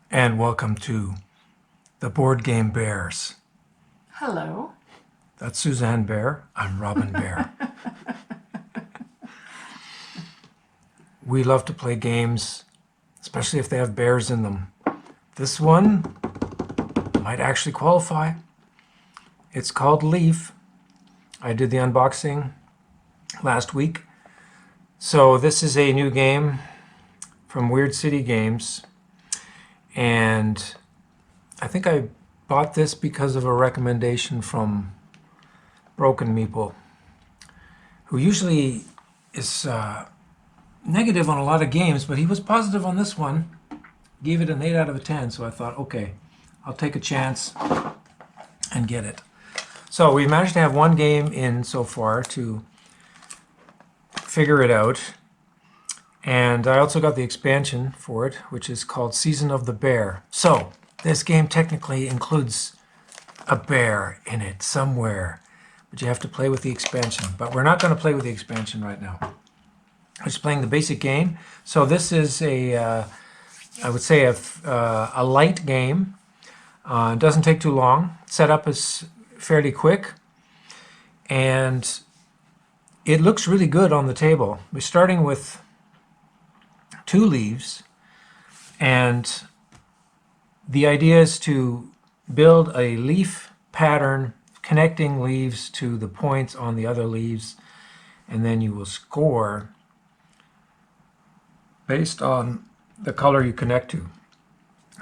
And welcome to the Board Game Bears. Hello. That's Suzanne Bear. I'm Robin Bear. We love to play games, especially if they have bears in them. This one might actually qualify. It's called Leaf. I did the unboxing last week. So this is a new game from Weird City Games. And I think I bought this because of a recommendation from Broken Meeple, who usually is negative on a lot of games, but he was positive on this one. Gave it an 8 out of 10, so I thought, okay, I'll take a chance and get it. So we managed to have one game in so far to figure it out. And I also got the expansion for it, which is called Season of the Bear. So this game technically includes a bear in it somewhere, but you have to play with the expansion. But we're not going to play with the expansion right now. I'm just playing the basic game. So this is I would say a light game. It doesn't take too long. Setup is fairly quick, and it looks really good on the table. We're starting with 2 leaves, and the idea is to build a leaf pattern connecting leaves to the points on the other leaves, and then you will score based on the color you connect to.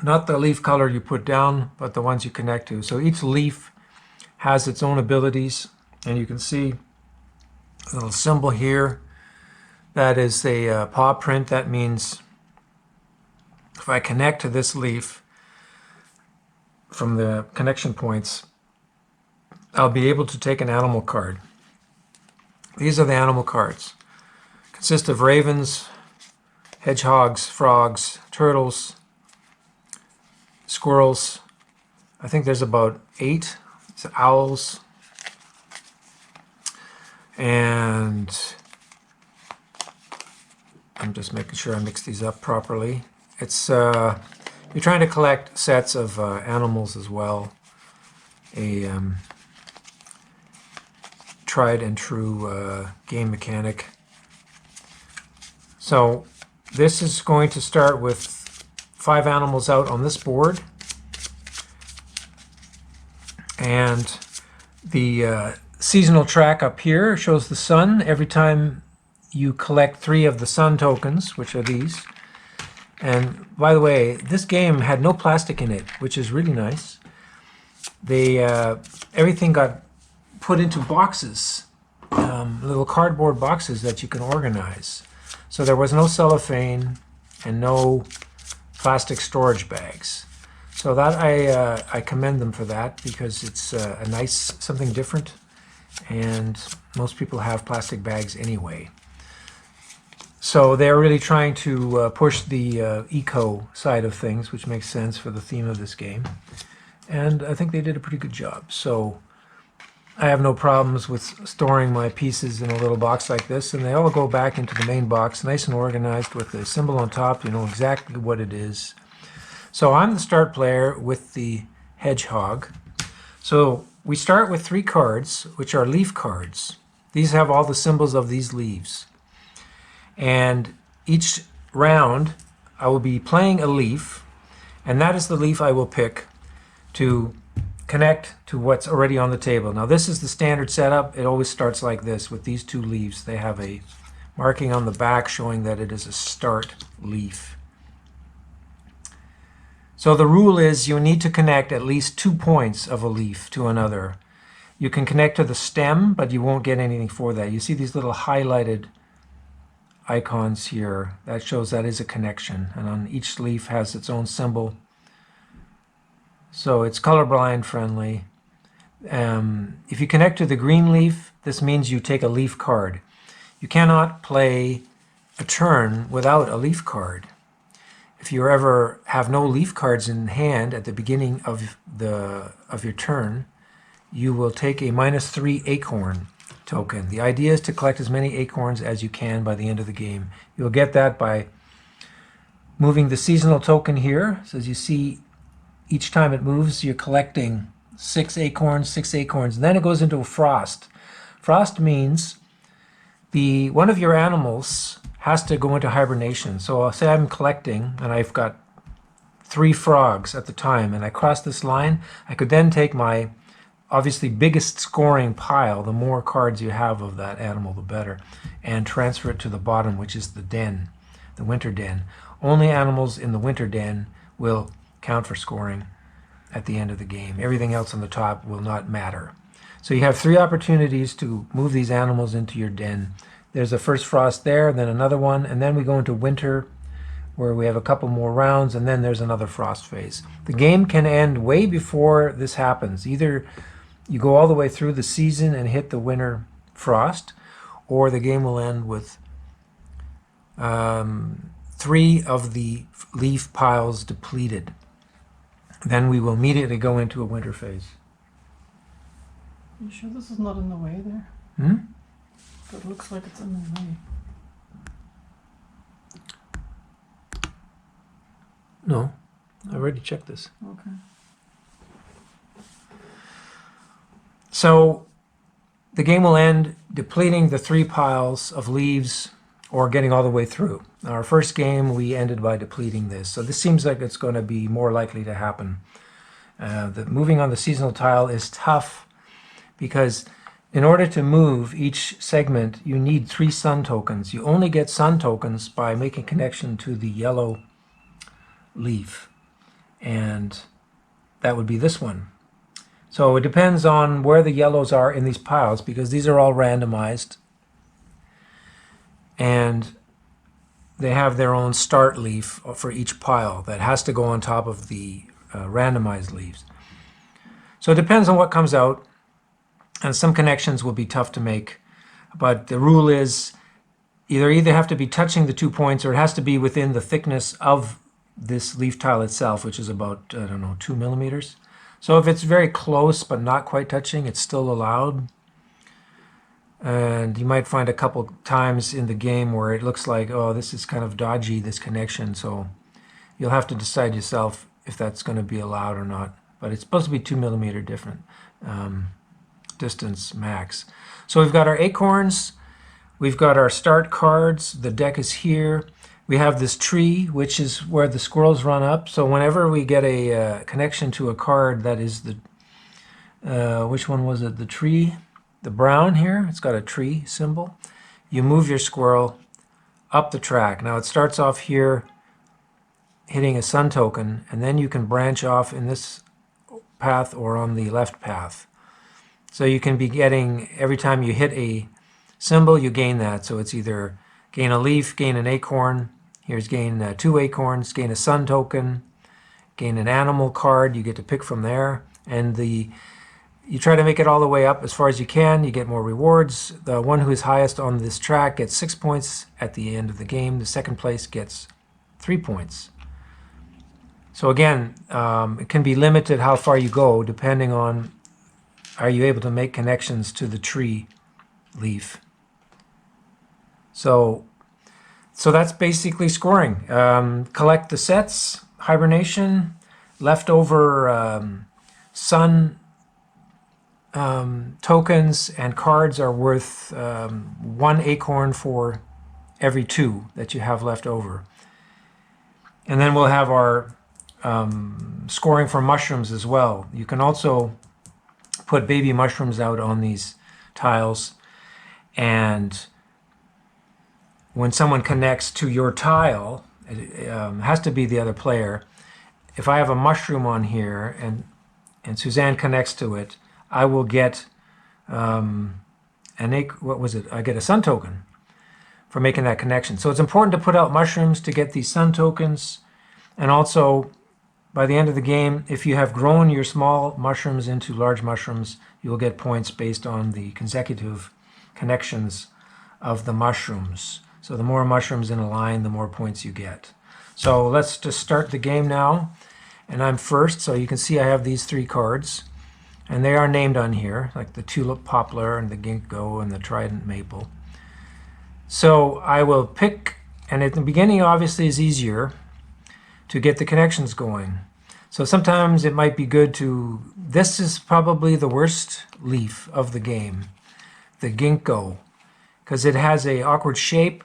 Not the leaf color you put down, but the ones you connect to. So each leaf has its own abilities, and you can see a little symbol here. That is a paw print. That means if I connect to this leaf from the connection points, I'll be able to take an animal card. These are the animal cards. Consist of ravens, hedgehogs, frogs, turtles, squirrels. I think there's about 8. It's owls. And I'm just making sure I mix these up properly. It's you're trying to collect sets of animals as well. A tried and true game mechanic. So this is going to start with 5 animals out on this board, and the seasonal track up here shows the sun. Every time you collect 3 of the sun tokens, which are these. And by the way, this game had no plastic in it, which is really nice. Everything got put into boxes, little cardboard boxes that you can organize. So there was no cellophane and no plastic storage bags. So that I commend them for that, because it's a nice, something different, and most people have plastic bags anyway. So they're really trying to push the eco side of things, which makes sense for the theme of this game. And I think they did a pretty good job. So I have no problems with storing my pieces in a little box like this, and they all go back into the main box, nice and organized with the symbol on top. You know exactly what it is. So I'm the start player with the hedgehog. So we start with 3 cards, which are leaf cards. These have all the symbols of these leaves. And each round I will be playing a leaf, and that is the leaf I will pick to connect to what's already on the table. Now this is the standard setup. It always starts like this with these 2 leaves. They have a marking on the back showing that it is a start leaf. So the rule is you need to connect at least 2 points of a leaf to another. You can connect to the stem, but you won't get anything for that. You see these little highlighted icons here. That shows that is a connection, and on each leaf has its own symbol. So it's colorblind friendly. If you connect to the green leaf, this means you take a leaf card. You cannot play a turn without a leaf card. If you ever have no leaf cards in hand at the beginning of your turn, you will take a -3 acorn token. The idea is to collect as many acorns as you can by the end of the game. You'll get that by moving the seasonal token here. So as you see, each time it moves, you're collecting 6 acorns, 6 acorns. And then it goes into a frost. Frost means one of your animals has to go into hibernation. So I'll say I'm collecting, and I've got 3 frogs at the time, and I cross this line. I could then take my obviously biggest scoring pile, the more cards you have of that animal, the better, and transfer it to the bottom, which is the den, the winter den. Only animals in the winter den will count for scoring at the end of the game. Everything else on the top will not matter. So you have 3 opportunities to move these animals into your den. There's a first frost there, then another one, and then we go into winter, where we have a couple more rounds, and then there's another frost phase. The game can end way before this happens. Either you go all the way through the season and hit the winter frost, or the game will end with 3 of the leaf piles depleted. Then we will immediately go into a winter phase. You sure this is not in the way there? It looks like it's in the way. No, I already checked this. Okay. So the game will end depleting the 3 piles of leaves or getting all the way through. Our first game, we ended by depleting this. So this seems like it's going to be more likely to happen. The moving on the seasonal tile is tough because in order to move each segment, you need 3 sun tokens. You only get sun tokens by making connection to the yellow leaf, and that would be this one. So it depends on where the yellows are in these piles, because these are all randomized, and they have their own start leaf for each pile that has to go on top of the randomized leaves. So it depends on what comes out, and some connections will be tough to make, but the rule is either have to be touching the 2 points, or it has to be within the thickness of this leaf tile itself, which is about, I don't know, 2 millimeters. So if it's very close but not quite touching, it's still allowed. And you might find a couple times in the game where it looks like, oh, this is kind of dodgy, this connection. So you'll have to decide yourself if that's going to be allowed or not. But it's supposed to be 2 millimeter different distance max. So we've got our acorns. We've got our start cards. The deck is here. We have this tree, which is where the squirrels run up. So whenever we get a connection to a card that is the, which one was it? The tree, the brown here, it's got a tree symbol. You move your squirrel up the track. Now it starts off here hitting a sun token, and then you can branch off in this path or on the left path. So you can be getting, every time you hit a symbol, you gain that. So it's either gain a leaf, gain an acorn. Here's gain 2 acorns, gain a sun token, gain an animal card. You get to pick from there. And you try to make it all the way up as far as you can. You get more rewards. The one who is highest on this track gets 6 points at the end of the game. The second place gets 3 points. So again, it can be limited how far you go depending on, are you able to make connections to the tree leaf. So that's basically scoring. Collect the sets, hibernation, leftover sun tokens and cards are worth 1 acorn for every 2 that you have left over. And then we'll have our scoring for mushrooms as well. You can also put baby mushrooms out on these tiles, and when someone connects to your tile, it has to be the other player. If I have a mushroom on here and Suzanne connects to it, I will get what was it? I get a sun token for making that connection. So it's important to put out mushrooms to get these sun tokens, and also by the end of the game, if you have grown your small mushrooms into large mushrooms, you will get points based on the consecutive connections of the mushrooms. So the more mushrooms in a line, the more points you get. So let's just start the game now. And I'm first, so you can see I have these 3 cards. And they are named on here, like the tulip poplar and the ginkgo and the trident maple. So I will pick, and at the beginning obviously is easier. to get the connections going. So sometimes it might be good to, this is probably the worst leaf of the game, the ginkgo, because it has a awkward shape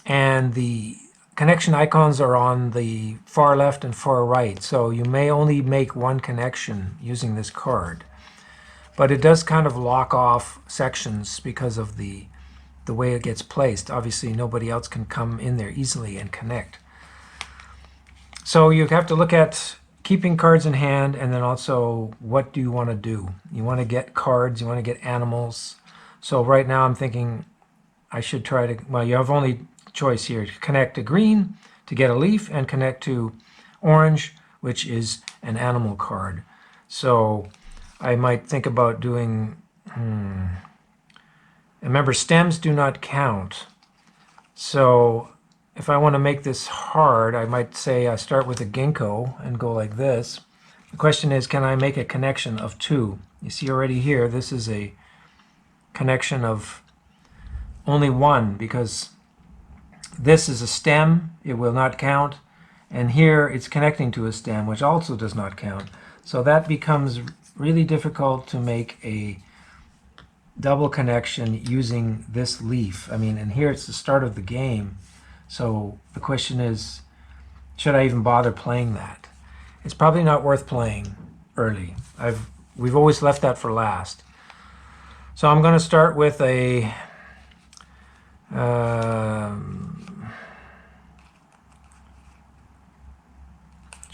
and the connection icons are on the far left and far right. So you may only make one connection using this card. But it does kind of lock off sections because of the way it gets placed. Obviously, nobody else can come in there easily and connect. So you have to look at keeping cards in hand, and then also what do you want to do? You want to get cards, you want to get animals. So right now I'm thinking I should try to, well, you have only choice here, to connect to green to get a leaf and connect to orange, which is an animal card. So I might think about doing, remember stems do not count. So if I want to make this hard, I might say I start with a ginkgo and go like this. The question is, can I make a connection of 2? You see already here, this is a connection of only 1 because this is a stem, it will not count. And here it's connecting to a stem, which also does not count. So that becomes really difficult to make a double connection using this leaf. I mean, and here it's the start of the game. So the question is, should I even bother playing that? It's probably not worth playing early. We've always left that for last. So I'm going to start with a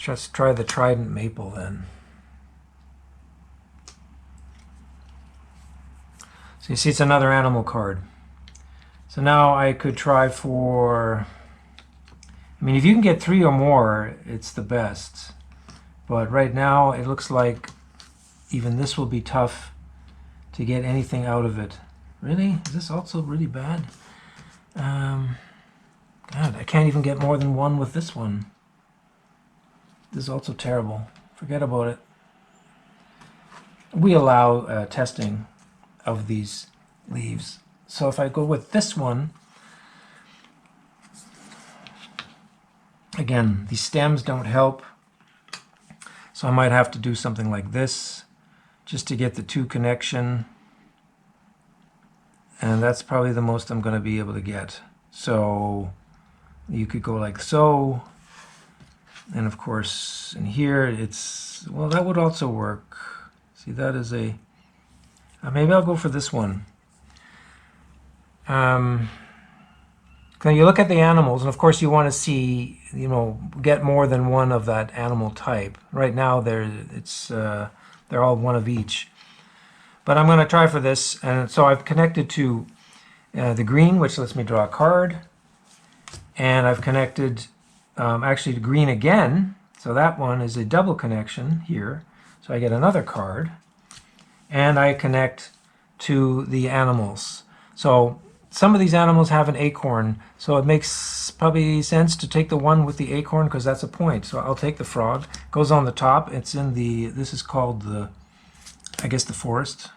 let's try the Trident Maple then. So you see it's another animal card. So now I could try for, I mean, if you can get 3 or more, it's the best. But right now it looks like even this will be tough to get anything out of it. Really? Is this also really bad? God, I can't even get more than 1 with this one. This is also terrible. Forget about it. We allow testing of these leaves. So if I go with this one, again, these stems don't help. So I might have to do something like this just to get the 2 connection. And that's probably the most I'm going to be able to get. So you could go like so. And of course, in here, it's, well, that would also work. See, that is a, maybe I'll go for this one. Now you look at the animals, and of course you want to see, you know, get more than 1 of that animal type. Right now, they're all 1 of each. But I'm going to try for this, and so I've connected to the green, which lets me draw a card. And I've connected actually to green again, so that one is a double connection here. So I get another card, and I connect to the animals. So some of these animals have an acorn, so it makes probably sense to take the one with the acorn because that's a point. So I'll take the frog. It goes on the top. It's in the, this is called the, I guess, the forest.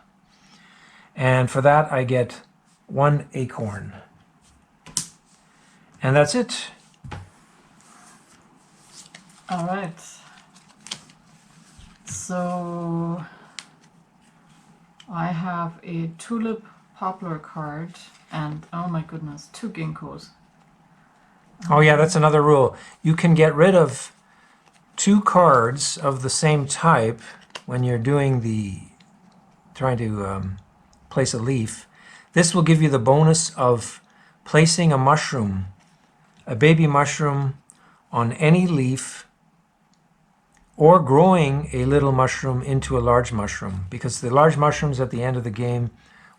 And for that I get 1 acorn. And that's it. All right. So I have a tulip poplar card and, oh my goodness, 2 ginkgos. Oh yeah, that's another rule. You can get rid of 2 cards of the same type when you're doing the, trying to place a leaf. This will give you the bonus of placing a mushroom, a baby mushroom, on any leaf, or growing a little mushroom into a large mushroom, because the large mushrooms at the end of the game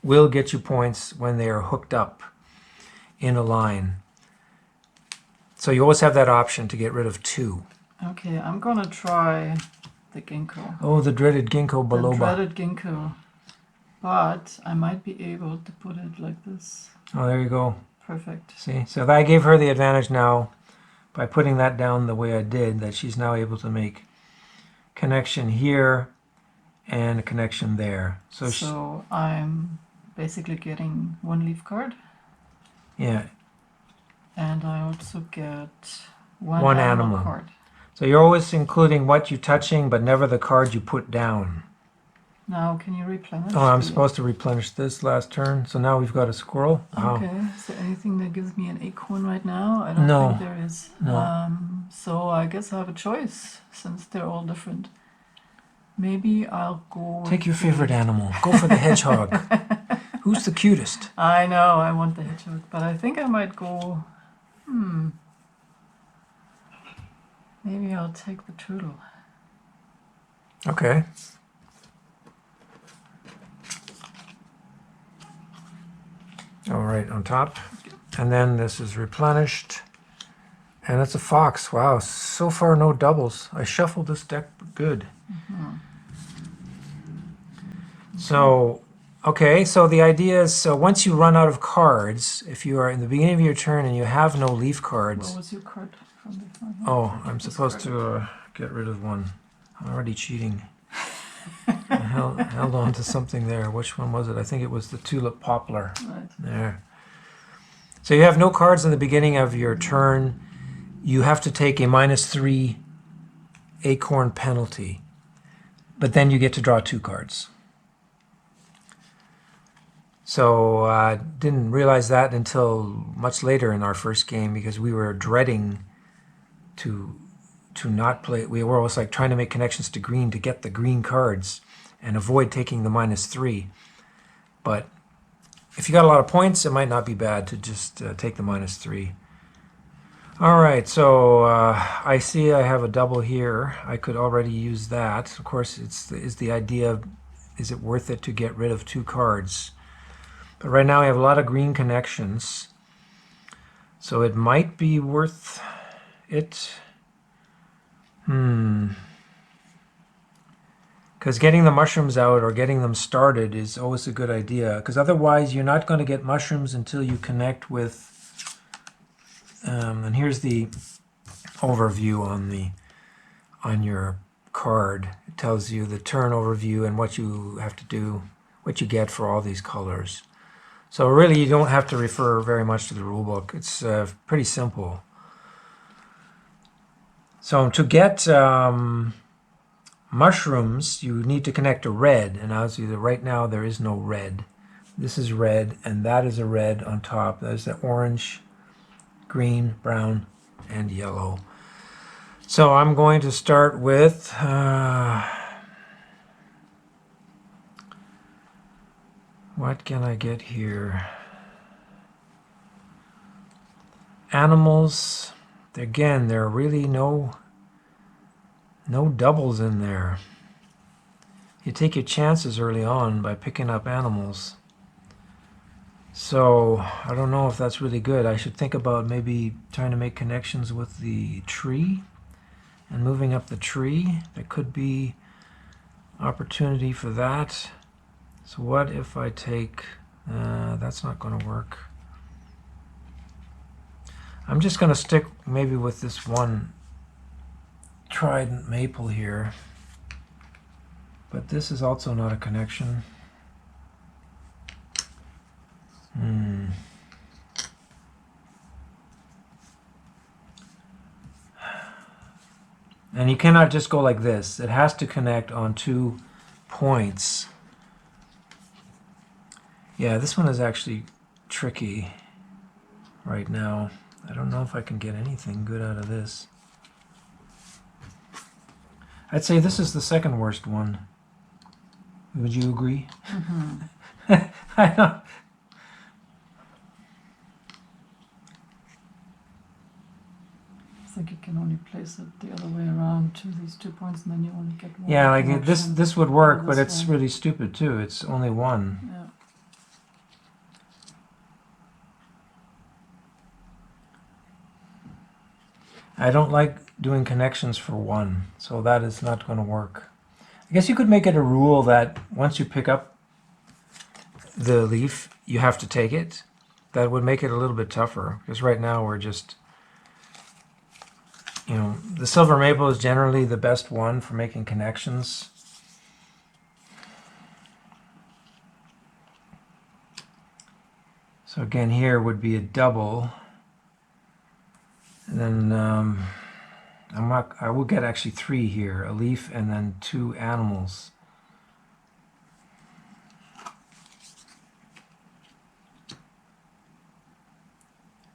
will get you points when they are hooked up in a line. So you always have that option to get rid of 2. Okay, I'm gonna try the ginkgo. Oh, the dreaded ginkgo biloba. The dreaded ginkgo. But I might be able to put it like this. Oh, there you go. Perfect. See, so I gave her the advantage now by putting that down the way I did, that she's now able to make connection here and a connection there. So I'm basically getting 1 leaf card. Yeah. And I also get One animal. card. So you're always including what you're touching, but never the card you put down. Now, can you replenish? Oh, I'm supposed to replenish this last turn. So now we've got a squirrel. Wow. Okay, is there anything that gives me an acorn right now? I don't No. think there is. No. So I guess I have a choice, since they're all different. Maybe I'll go... Take your favorite animal. Go for the hedgehog. Who's the cutest? I know, I want the hedgehog, but I think I might go... Maybe I'll take the turtle. Okay. All right, on top. And then this is replenished. And it's a fox. Wow, so far no doubles. I shuffled this deck good. So, okay, so the idea is, so once you run out of cards, if you are in the beginning of your turn and you have no leaf cards... What was your card from before? Oh, I'm supposed to get rid of one. I'm already cheating. I held on to something there. Which one was it? I think it was the tulip poplar. Right. There. So you have no cards in the beginning of your turn. You have to take a -3 acorn penalty. But then you get to draw 2 cards. So I didn't realize that until much later in our first game, because we were dreading to not play. We were always like trying to make connections to green to get the green cards and avoid taking the -3. But if you got a lot of points, it might not be bad to just take the -3. All right, so I see I have a double here. I could already use that. Of course, is the idea, is it worth it to get rid of 2 cards? But right now I have a lot of green connections, so it might be worth it. Because getting the mushrooms out or getting them started is always a good idea, because otherwise you're not going to get mushrooms until you connect with... and here's the overview on your card. It tells you the turn overview and what you have to do, what you get for all these colors. So really you don't have to refer very much to the rule book. It's pretty simple. So to get mushrooms, you need to connect a red, and as you right now there is no red. This is red, and that is a red on top. There's the orange, green, brown, and yellow. So I'm going to start with what can I get here? Animals. Again, there are really no doubles in there. You take your chances early on by picking up animals. So I don't know if that's really good. I should think about maybe trying to make connections with the tree and moving up the tree. There could be opportunity for that. So what if I take... that's not going to work. I'm just going to stick maybe with this one trident maple here. But this is also not a connection. And you cannot just go like this. It has to connect on 2 points. Yeah, this one is actually tricky right now. I don't know if I can get anything good out of this. I'd say this is the second worst one. Would you agree? I know. I think you can only place it the other way around to these 2 points, and then you only get one. Yeah, like this would work, but it's one. really stupid too. It's only one. Yeah. I don't like doing connections for 1, so that is not going to work. I guess you could make it a rule that once you pick up the leaf, you have to take it. That would make it a little bit tougher, because right now we're just, you know, the silver maple is generally the best one for making connections. So again, here would be a double. And then I will get actually 3 here, a leaf and then 2 animals.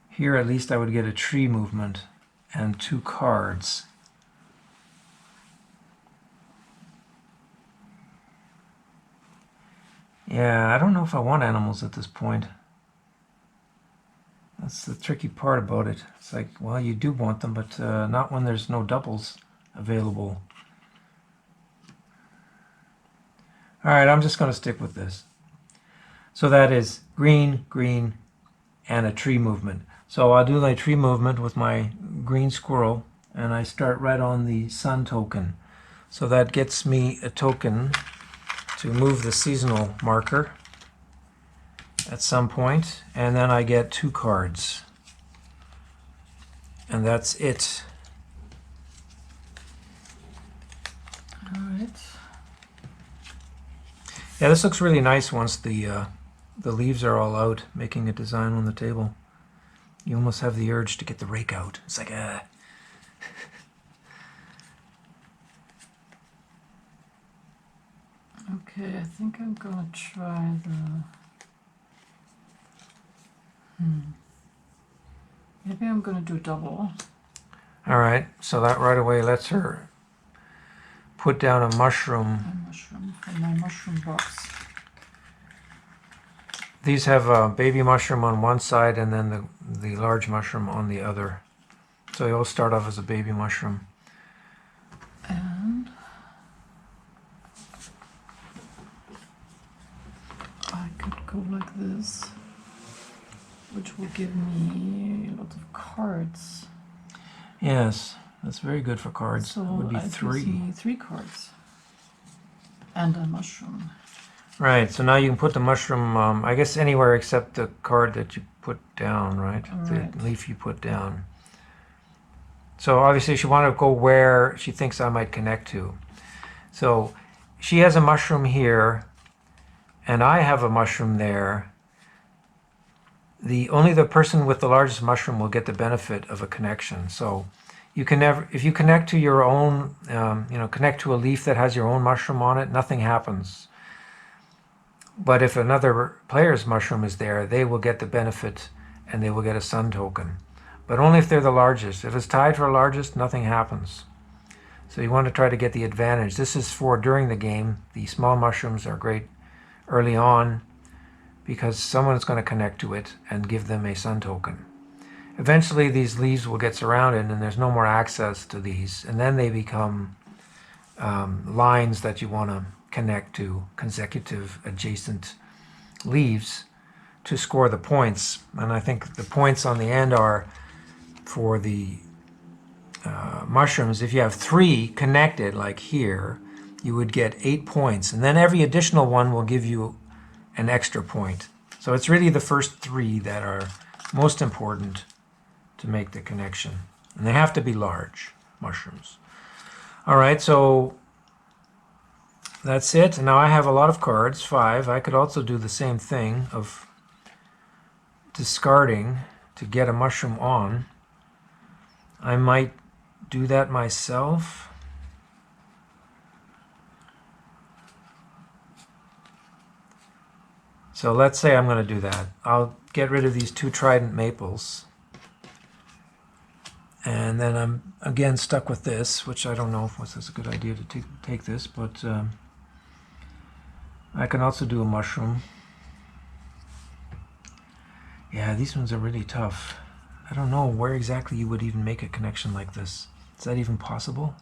Here at least I would get a tree movement and 2 cards. Yeah, I don't know if I want animals at this point. That's the tricky part about it. It's like, well, you do want them, but not when there's no doubles available. All right, I'm just going to stick with this. So that is green, green, and a tree movement. So I'll do my tree movement with my green squirrel, and I start right on the sun token. So that gets me a token to move the seasonal marker at some point, and then I get 2 cards. And that's it. All right. Yeah, this looks really nice once the leaves are all out, making a design on the table. You almost have the urge to get the rake out. It's like, ah. Okay, I think I'm gonna try the... Maybe I'm gonna do double. All right, so that right away lets her put down a mushroom. A mushroom from my mushroom box. These have a baby mushroom on one side and then the large mushroom on the other. So they all start off as a baby mushroom. And I could go like this, which will give me a lot of cards. Yes, that's very good for cards. So it would be it 3. gives me 3 cards. And a mushroom. Right, so now you can put the mushroom, I guess anywhere except the card that you put down, right? Right. The leaf you put down. So obviously she wanted to go where she thinks I might connect to. So she has a mushroom here, and I have a mushroom there. Only the person with the largest mushroom will get the benefit of a connection. So you can never, if you connect to your own, connect to a leaf that has your own mushroom on it, nothing happens. But if another player's mushroom is there, they will get the benefit and they will get a sun token. But only if they're the largest. If it's tied for largest, nothing happens. So you want to try to get the advantage. This is for during the game. The small mushrooms are great early on because someone's going to connect to it and give them a sun token. Eventually these leaves will get surrounded and there's no more access to these. And then they become lines that you want to connect to, consecutive adjacent leaves to score the points. And I think the points on the end are for the mushrooms. If you have 3 connected, like here, you would get 8 points. And then every additional one will give you an extra point. So it's really the first 3 that are most important to make the connection. And they have to be large mushrooms. All right, so that's it. Now I have a lot of cards, 5. I could also do the same thing of discarding to get a mushroom on. I might do that myself. So let's say I'm going to do that. I'll get rid of these 2 trident maples. And then I'm again stuck with this, which I don't know if it's a good idea to take this, but I can also do a mushroom. Yeah, these ones are really tough. I don't know where exactly you would even make a connection like this. Is that even possible?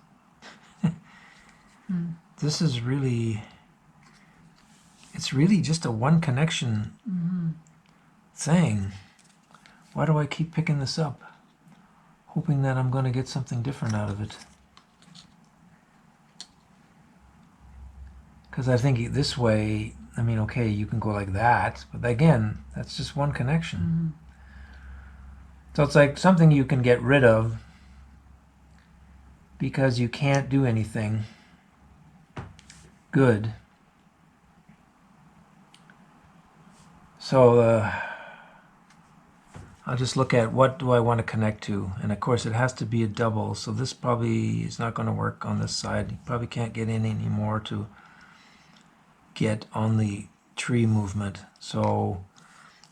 This is really, it's really just a one connection thing. Why do I keep picking this up? Hoping that I'm going to get something different out of it. Because I think this way, I mean, okay, you can go like that, but again, that's just one connection. So it's like something you can get rid of because you can't do anything good. So I'll just look at what do I want to connect to. And of course it has to be a double, so this probably is not going to work on this side. You probably can't get in anymore to get on the tree movement. So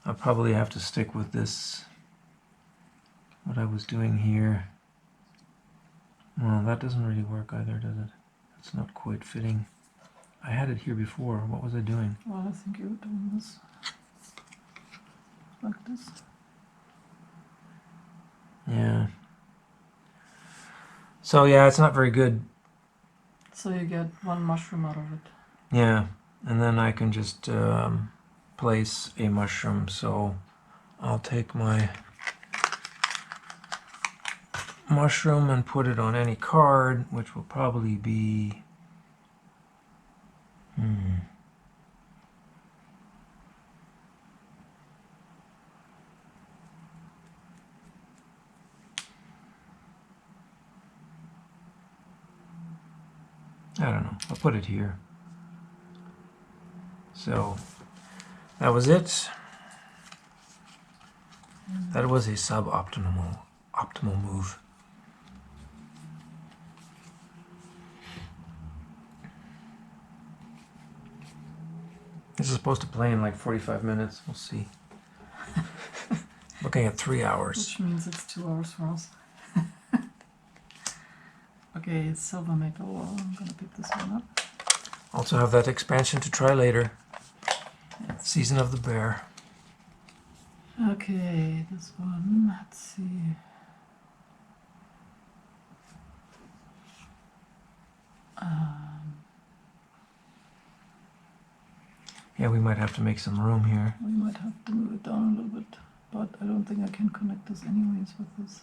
I'll probably have to stick with this, what I was doing here. Well, that doesn't really work either, does it? It's not quite fitting. I had it here before. What was I doing? Well, I think you were doing this. Like this. Yeah. So yeah, it's not very good. So you get one mushroom out of it. Yeah, and then I can just place a mushroom. So I'll take my mushroom and put it on any card, which will probably be I don't know. I'll put it here. So that was it. That was a optimal move. This is supposed to play in like 45 minutes. We'll see. Looking at 3 hours. Which means it's 2 hours for us. Okay, it's silver maple. Well, I'm gonna pick this one up. Also have that expansion to try later. Yes. Season of the Bear. Okay, this one, let's see. Yeah, we might have to make some room here. We might have to move it down a little bit, but I don't think I can connect this anyways with this.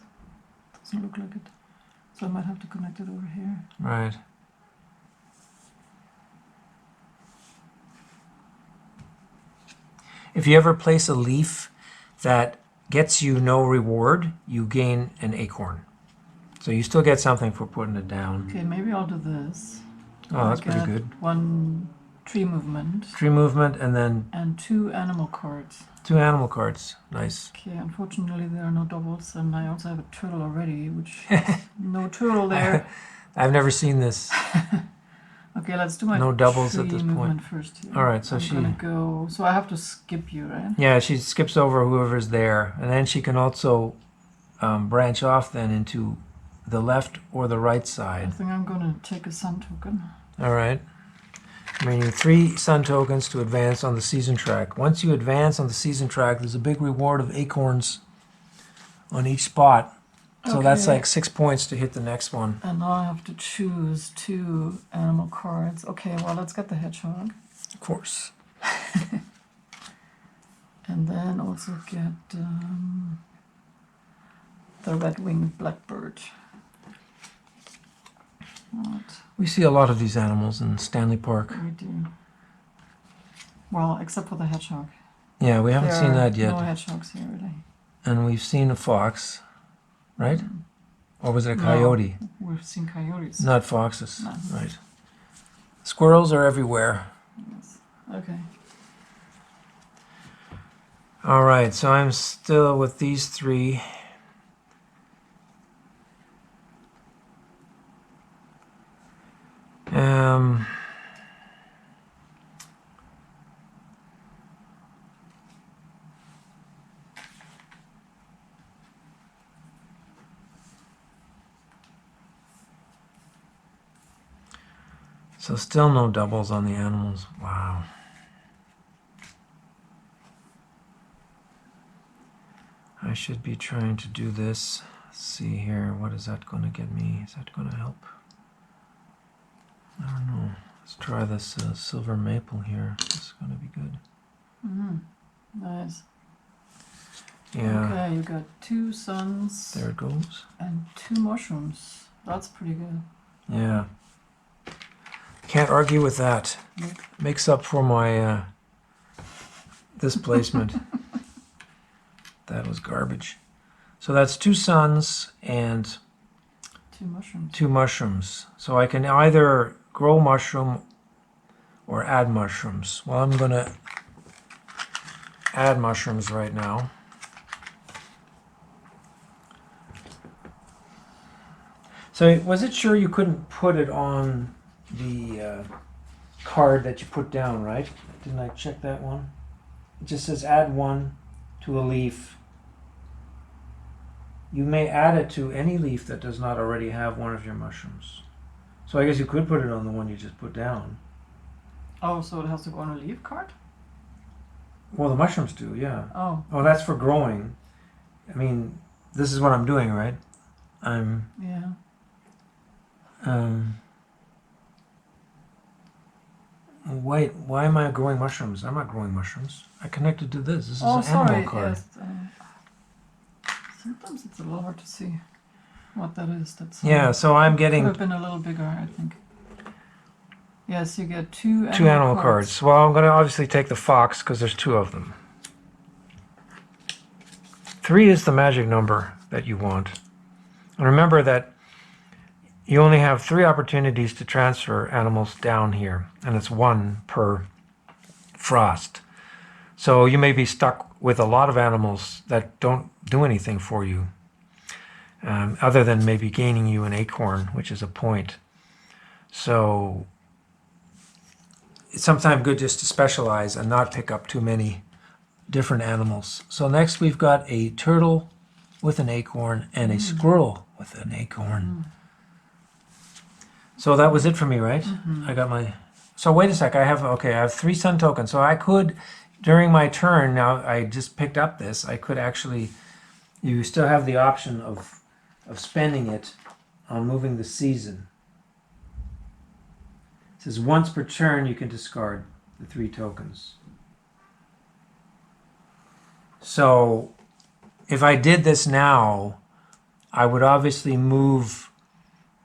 Doesn't look like it. So I might have to connect it over here. Right. If you ever place a leaf that gets you no reward, you gain an acorn. So you still get something for putting it down. Okay, maybe I'll do this. Oh, that's I pretty get good. One tree movement. Tree movement and then And 2 animal cards. 2 animal cards. Nice. Okay, unfortunately there are no doubles, and I also have a turtle already, which is no turtle there. I've never seen this. Okay, let's do my No doubles at tree this movement point. first here. All right, so I'm she- gonna go. So I have to skip you, right? Yeah, she skips over whoever's there. And then she can also branch off then into the left or the right I side. think I'm gonna take a sun token. All right. Meaning 3 sun tokens to advance on the season track. Once you advance on the season track, there's a big reward of acorns on each spot. So that's Okay. like 6 points to hit the next one. And now I have to choose 2 animal cards. Okay, well let's get the hedgehog, Of course. and then also get the red-winged blackbird. What We see a lot of these animals in Stanley Park. do we do? Well, except for the hedgehog. Yeah, we haven't There seen are that yet. No hedgehogs here, really. And we've seen a fox, right? Or was it a No. coyote? We've seen coyotes. Not foxes. No. Right. Squirrels are everywhere. Yes. Okay. All right, so I'm still with these 3. So still no doubles on the animals. Wow. I should be trying to do this. Let's see here. What is that going to get me? Is that going to help? I don't know. Let's try this silver maple here. This is going to be good. Nice. Yeah. Okay, you got 2 suns There it goes. and 2 mushrooms. That's pretty good. Yeah. Can't argue with that. Nope. Makes up for my displacement. That was garbage. So that's 2 suns and 2 mushrooms. 2 mushrooms. So I can either grow mushroom or add mushrooms. Well, I'm going to add mushrooms right now. So was it sure you couldn't put it on the card that you put down, right? Didn't I check that one? It just says add one to a leaf. You may add it to any leaf that does not already have one of your mushrooms. So I guess you could put it on the one you just put down. Oh, so it has to go on a leaf card? Well, the mushrooms do, yeah. Oh. Oh, that's for growing. I mean, this is what I'm doing, right? I'm... Yeah. Wait, why am I growing mushrooms? I'm not growing mushrooms. I connected to this. This is Oh, an sorry. animal card. Yes. Sometimes it's a little hard to see what that is. That's Yeah, so I'm could getting have been a little bigger, I think. Yes, you get two two animal cards. Well, I'm going to obviously take the fox because there's two of them. 3 is the magic number that you want. And remember that you only have 3 opportunities to transfer animals down here, and it's 1 per frost. So you may be stuck with a lot of animals that don't do anything for you, other than maybe gaining you an acorn, which is a point. So it's sometimes good just to specialize and not pick up too many different animals. So next we've got a turtle with an acorn and a squirrel with an acorn. So that was it for me, right? I got my... So wait a sec, I have 3 sun tokens. So I could, during my turn, now I just picked up this, I could actually, you still have the option of spending it on moving the season. It says once per turn you can discard the 3 tokens. So if I did this now, I would obviously move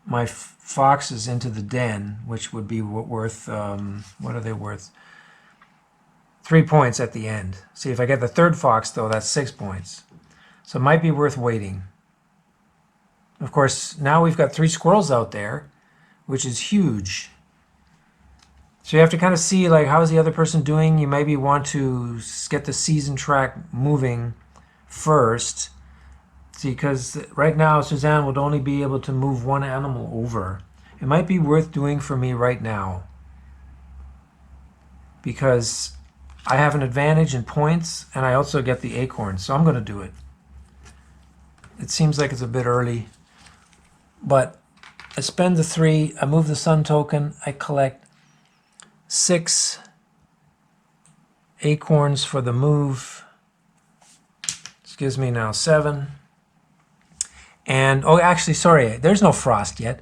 my foxes into the den, which would be worth, what are they worth? 3 points at the end. See, if I get the 3rd fox, though, that's 6 points. So it might be worth waiting. Of course, now we've got 3 squirrels out there, which is huge. So you have to kind of see, like, how's the other person doing? You maybe want to get the season track moving first. See, because right now Suzanne would only be able to move 1 animal over. It might be worth doing for me right now, because I have an advantage in points and I also get the acorn, so I'm going to do it. It seems like it's a bit early, but I spend the 3, I move the sun token, I collect 6 acorns for the move. This gives me now 7. And, oh, actually, sorry, there's no frost yet.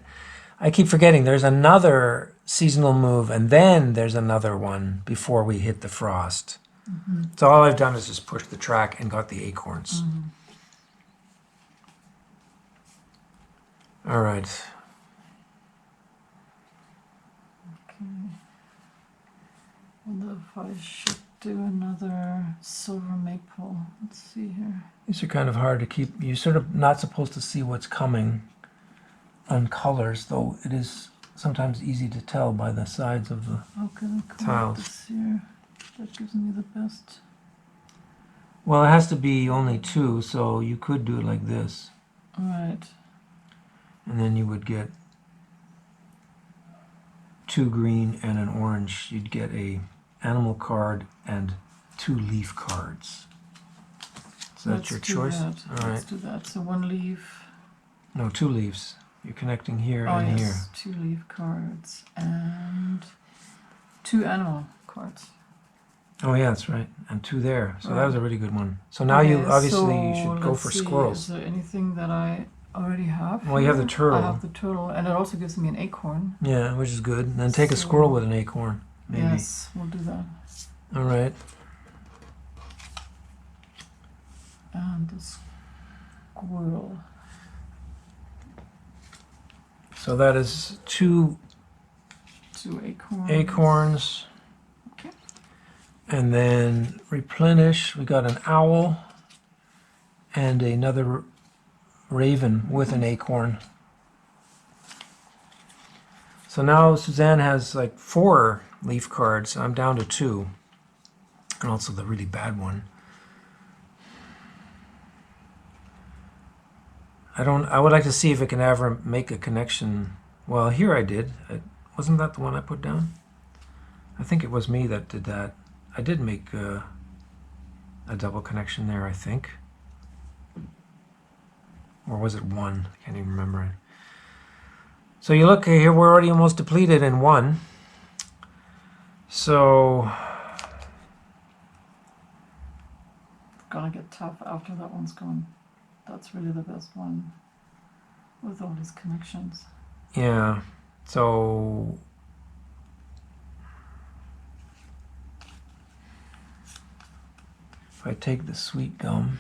I keep forgetting there's another seasonal move, and then there's another one before we hit the frost. So all I've done is just push the track and got the acorns. All right. Okay. I wonder if I should do another silver maple. Let's see here. These are kind of hard to keep. You're sort of not supposed to see what's coming on colors, though it is sometimes easy to tell by the sides of the Okay, tiles. this here. That gives me the best. Well, it has to be only 2, so you could do it like this. All right. And then you would get 2 green and an orange. You'd get a animal card and 2 leaf cards. So that's your choice? That. All Let's right. do that. So 1 leaf. No, 2 leaves. You're connecting here Oh, and yes. 2 leaf cards and 2 animal cards. here. Oh, yeah, that's right. And 2 there. So that Right. was a really good one. So now you obviously you should go let's for see, squirrels. Is there anything that I already have? Well, you have the here? turtle. I have the turtle, and it also gives me an acorn. Yeah, which is good. And then take a So- squirrel with an acorn, maybe. Yes, we'll do that. All right. And the squirrel. So that is 2 2 acorns. acorns. Okay. And then replenish. We got an owl and another raven with an acorn. So now Suzanne has like 4 leaf cards. I'm down to 2. And also the really bad one. I would like to see if it can ever make a connection. Well, here I did. Wasn't that the one I put down? I think it was me that did that. I did make a double connection there, I think. Or was it one? I can't even remember. So you look here, we're already almost depleted in one. So It's gonna get tough after that one's gone. That's really the best one with all these connections. yeah, so if I take the sweet gum,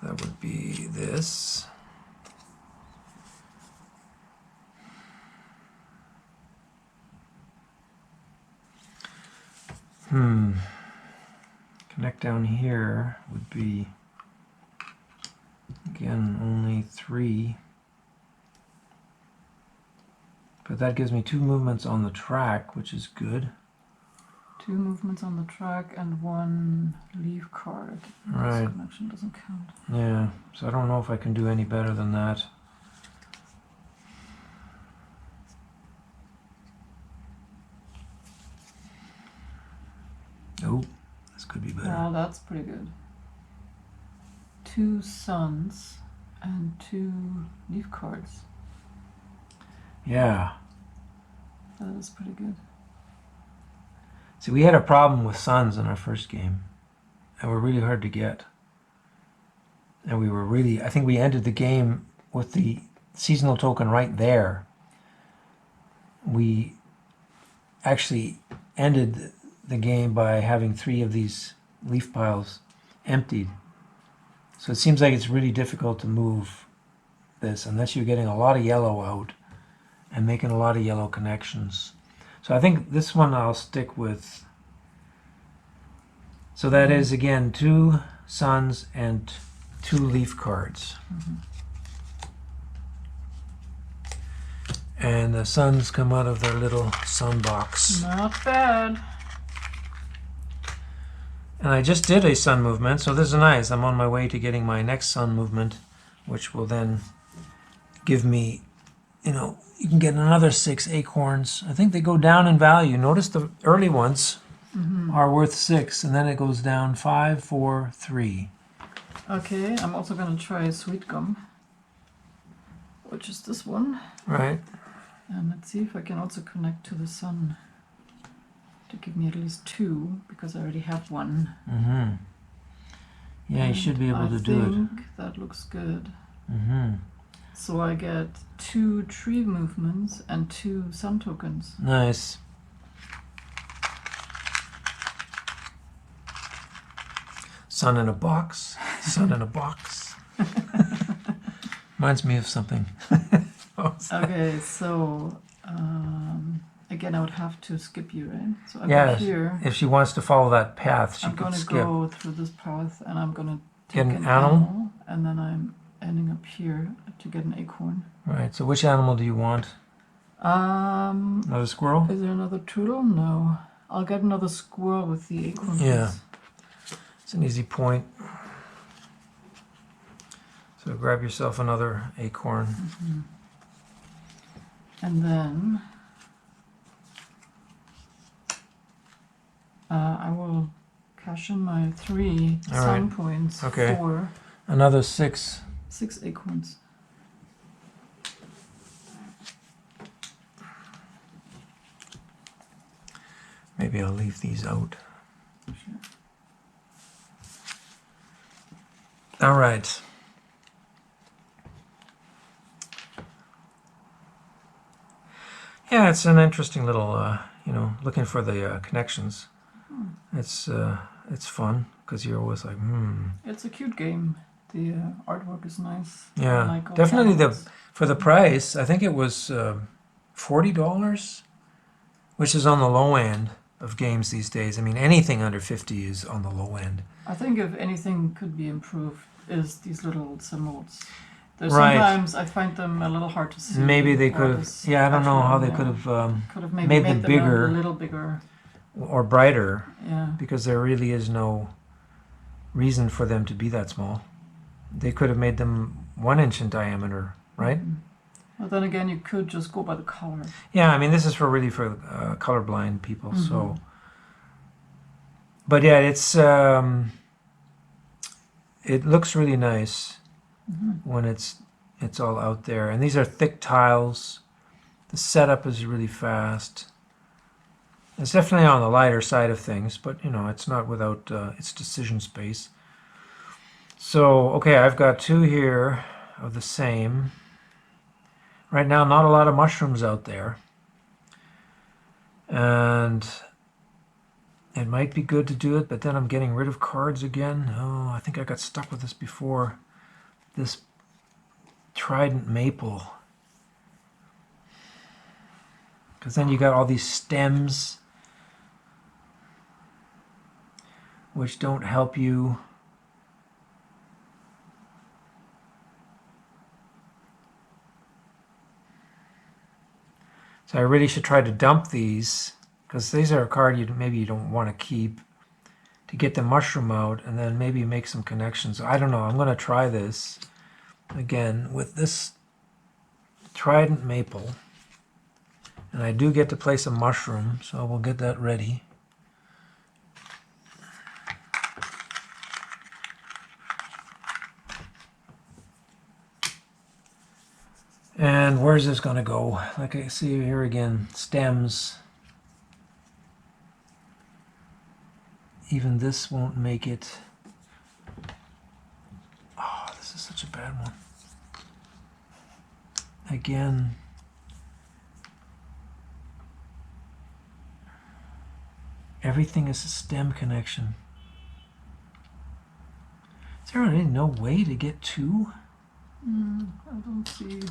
that would be this. Connect down here would be, again, only 3. But that gives me 2 movements on the track, which is good. 2 movements on the track and 1 leaf card. Right. This connection doesn't count. Yeah, so I don't know if I can do any better than that. Oh, this could be better. Well, that's pretty good. 2 suns and 2 leaf cards. Yeah. That is pretty good. See, we had a problem with suns in our first game, and were really hard to get. And we were really, I think we ended the game with the seasonal token right there. We actually ended the game by having 3 of these leaf piles emptied. So it seems like it's really difficult to move this unless you're getting a lot of yellow out and making a lot of yellow connections. So I think this one I'll stick with. So that is, again, 2 suns and 2 leaf cards. And the suns come out of their little sun box. Not bad. And I just did a sun movement, so this is nice. I'm on my way to getting my next sun movement, which will then give me, you can get another 6 acorns. I think they go down in value. Notice the early ones are worth 6, and then it goes down 5, 4, 3. Okay, I'm also going to try sweet gum, which is this one. Right. And let's see if I can also connect to the sun to give me at least 2, because I already have 1. Yeah, you should be able to do it. I think that looks good. Mm-hmm. So I get 2 tree movements and 2 sun tokens. Nice. Sun in a box. Sun in a box. Reminds me of something. Okay, so again, I would have to skip you, right? So I go Yes. here. If she wants to follow that path, she I'm could going to skip. go through this path, and I'm going to take Get an an animal? animal, and then I'm ending up here to get an acorn. Right. So which animal do you want? Another squirrel? Is there another turtle? No. I'll get another squirrel with the acorn. Yeah. piece. It's an easy point. So grab yourself another acorn. And then I will cash in my 3 All sun right. points Okay. for Another 6. 6 acorns. Maybe I'll leave these out. Sure. All right. Yeah, it's an interesting little, looking for the connections. It's fun because you're always like, It's a cute game. The artwork is nice. I Yeah, like all definitely animals. for the price. I think it was $40, which is on the low end of games these days. I mean, anything under 50 is on the low end. I think if anything could be improved is these little symbols. There's Right. Sometimes I find them a little hard to see. Maybe they what could have. is Yeah, I don't know actually how on they there. could have maybe made made them them bigger. a little bigger. or brighter, Yeah. because there really is no reason for them to be that small. they could have made them 1 inch in diameter, right? But then again, you could just go by the color. Yeah, I mean, this is for colorblind people, so. But yeah, it looks really nice when it's all out there. And these are thick tiles. The setup is really fast. It's definitely on the lighter side of things, but you know, it's not without its decision space. So, okay, I've got 2 here of the same. Right now, not a lot of mushrooms out there. And it might be good to do it, but then I'm getting rid of cards again. Oh, I think I got stuck with this before. This Trident Maple. Because then you got all these stems, which don't help you. So I really should try to dump these, because these are a card maybe you don't want to keep, to get the mushroom out and then maybe make some connections. I don't know. I'm going to try this again with this Trident Maple. And I do get to play some mushroom, so we'll get that ready. And where's this going to go? Like I see here again, stems. Even this won't make it. Oh, this is such a bad one. Again. Everything is a stem connection. Is there really no way to get 2? I don't see.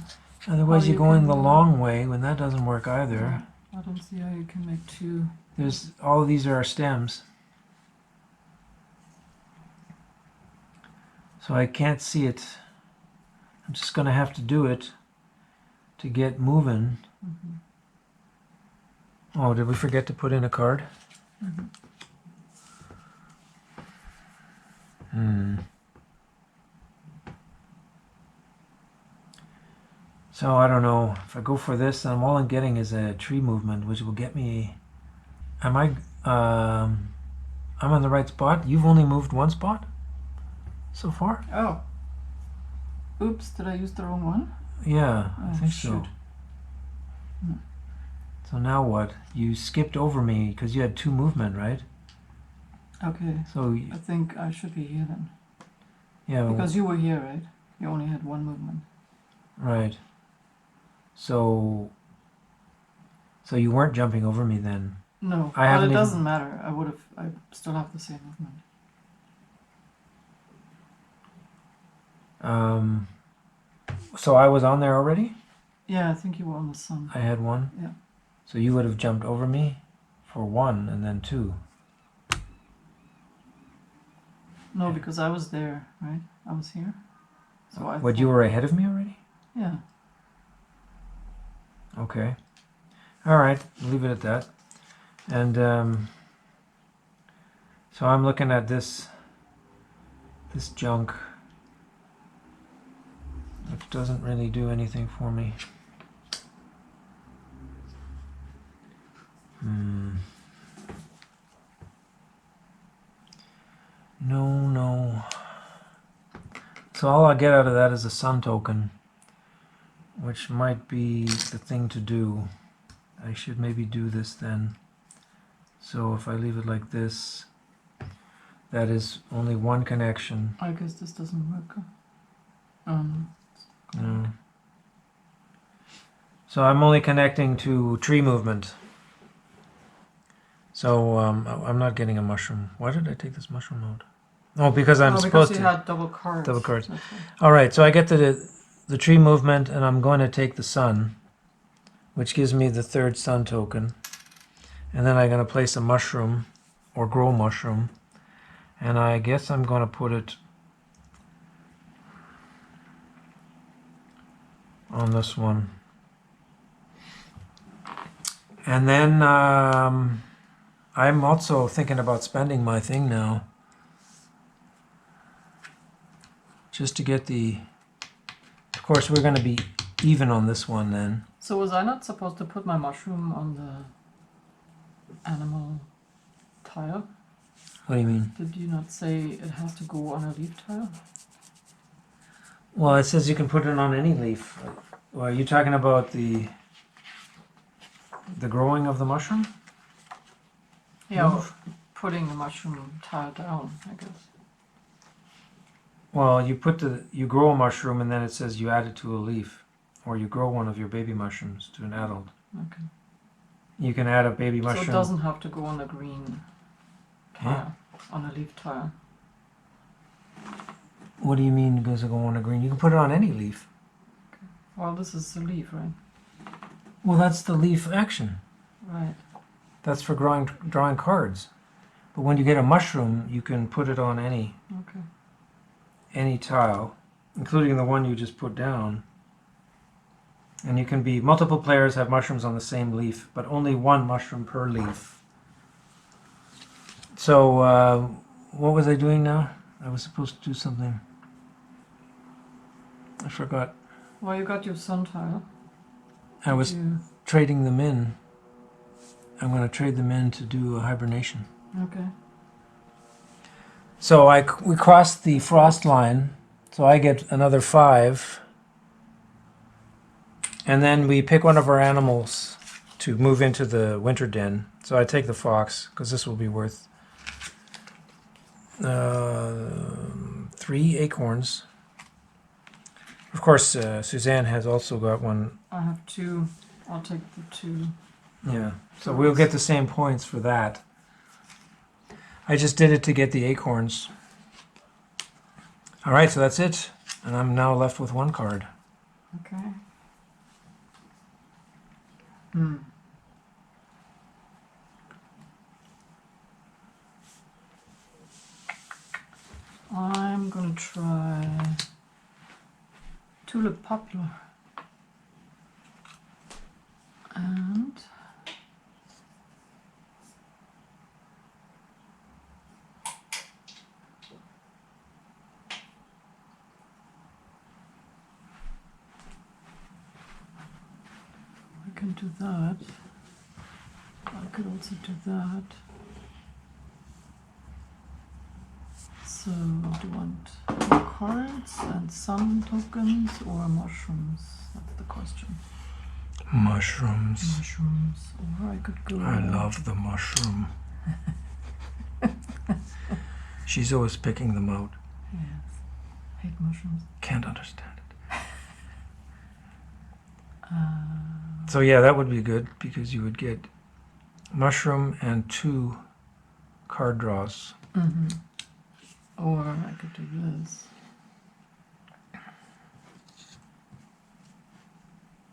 Otherwise, how you're going the long way when that doesn't work either. I don't see how you can make 2. There's all of these are stems. So I can't see it. I'm just going to have to do it to get moving. Oh, did we forget to put in a card? So I don't know. If I go for this, then all I'm getting is a tree movement, which will get me. I'm on the right spot. You've only moved 1 spot so far? Oh. Oops, did I use the wrong one? Yeah, I think shoot. so. So now what? You skipped over me because you had 2 movement, right? Okay. So I think I should be here then. yeah, Because you were here, right? You only had 1 movement. right. So you weren't jumping over me then? No, I but haven't it even- doesn't matter. I still have the same movement. So I was on there already? Yeah, I think you were on the sun. I had 1? Yeah. So you would have jumped over me for 1 and then 2. No, because I was there, right? I was here. So I What, you were ahead of me already? Yeah. Okay. All right, leave it at that. And so I'm looking at this junk, which doesn't really do anything for me. No. So all I get out of that is a sun token, which might be the thing to do. I should maybe do this then. So if I leave it like this, that is only 1 connection. I guess this doesn't work. No. So I'm only connecting to tree movement. So I'm not getting a mushroom. Why did I take this mushroom out? Oh, because I'm supposed because you to. had double cards. Double cards. That's why. All right, so I get the tree movement, and I'm going to take the sun, which gives me the 3rd sun token. And then I'm going to place a mushroom, or grow mushroom, and I guess I'm going to put it on this one. And then I'm also thinking about spending my thing now. just to get the... Of course, we're going to be even on this one then. So was I not supposed to put my mushroom on the animal tile? What do you mean? Did you not say it has to go on a leaf tile? Well, it says you can put it on any leaf. Well, are you talking about the growing of the mushroom? Yeah, Move? putting the mushroom tile down, I guess. Well, you grow a mushroom and then it says you add it to a leaf, or you grow one of your baby mushrooms to an adult. Okay. You can add a baby mushroom. So it doesn't have to go on the green tile, on a leaf tile. What do you mean does it go on a green? You can put it on any leaf. Okay. Well, this is the leaf, right? Well, that's the leaf action. Right. That's for drawing cards. But when you get a mushroom, you can put it on Okay. any tile, including the one you just put down. And you can be multiple players have mushrooms on the same leaf, but only one mushroom per leaf. So what was I doing now? I was supposed to do something. I forgot. Well, you got your sun tile. I was trading them in. I'm going to trade them in to do a hibernation. Okay. So we crossed the frost line, so I get another 5. And then we pick one of our animals to move into the winter den. So I take the fox, because this will be worth 3 acorns. Of course, Suzanne has also got one. I have 2. I'll take the 2. Yeah, so we'll get the same points for that. I just did it to get the acorns. All right, so that's it. And I'm now left with 1 card. Okay. I'm gonna try tulip poplar. And I can do that. I could also do that. So, do you want cards and sun tokens or mushrooms? That's the question. Mushrooms. Mushrooms. Or I could go. I love the mushroom. She's always picking them out. Yes. Hate mushrooms. Can't understand it. So yeah, that would be good because you would get mushroom and 2 card draws. Mm-hmm. Or I could do this.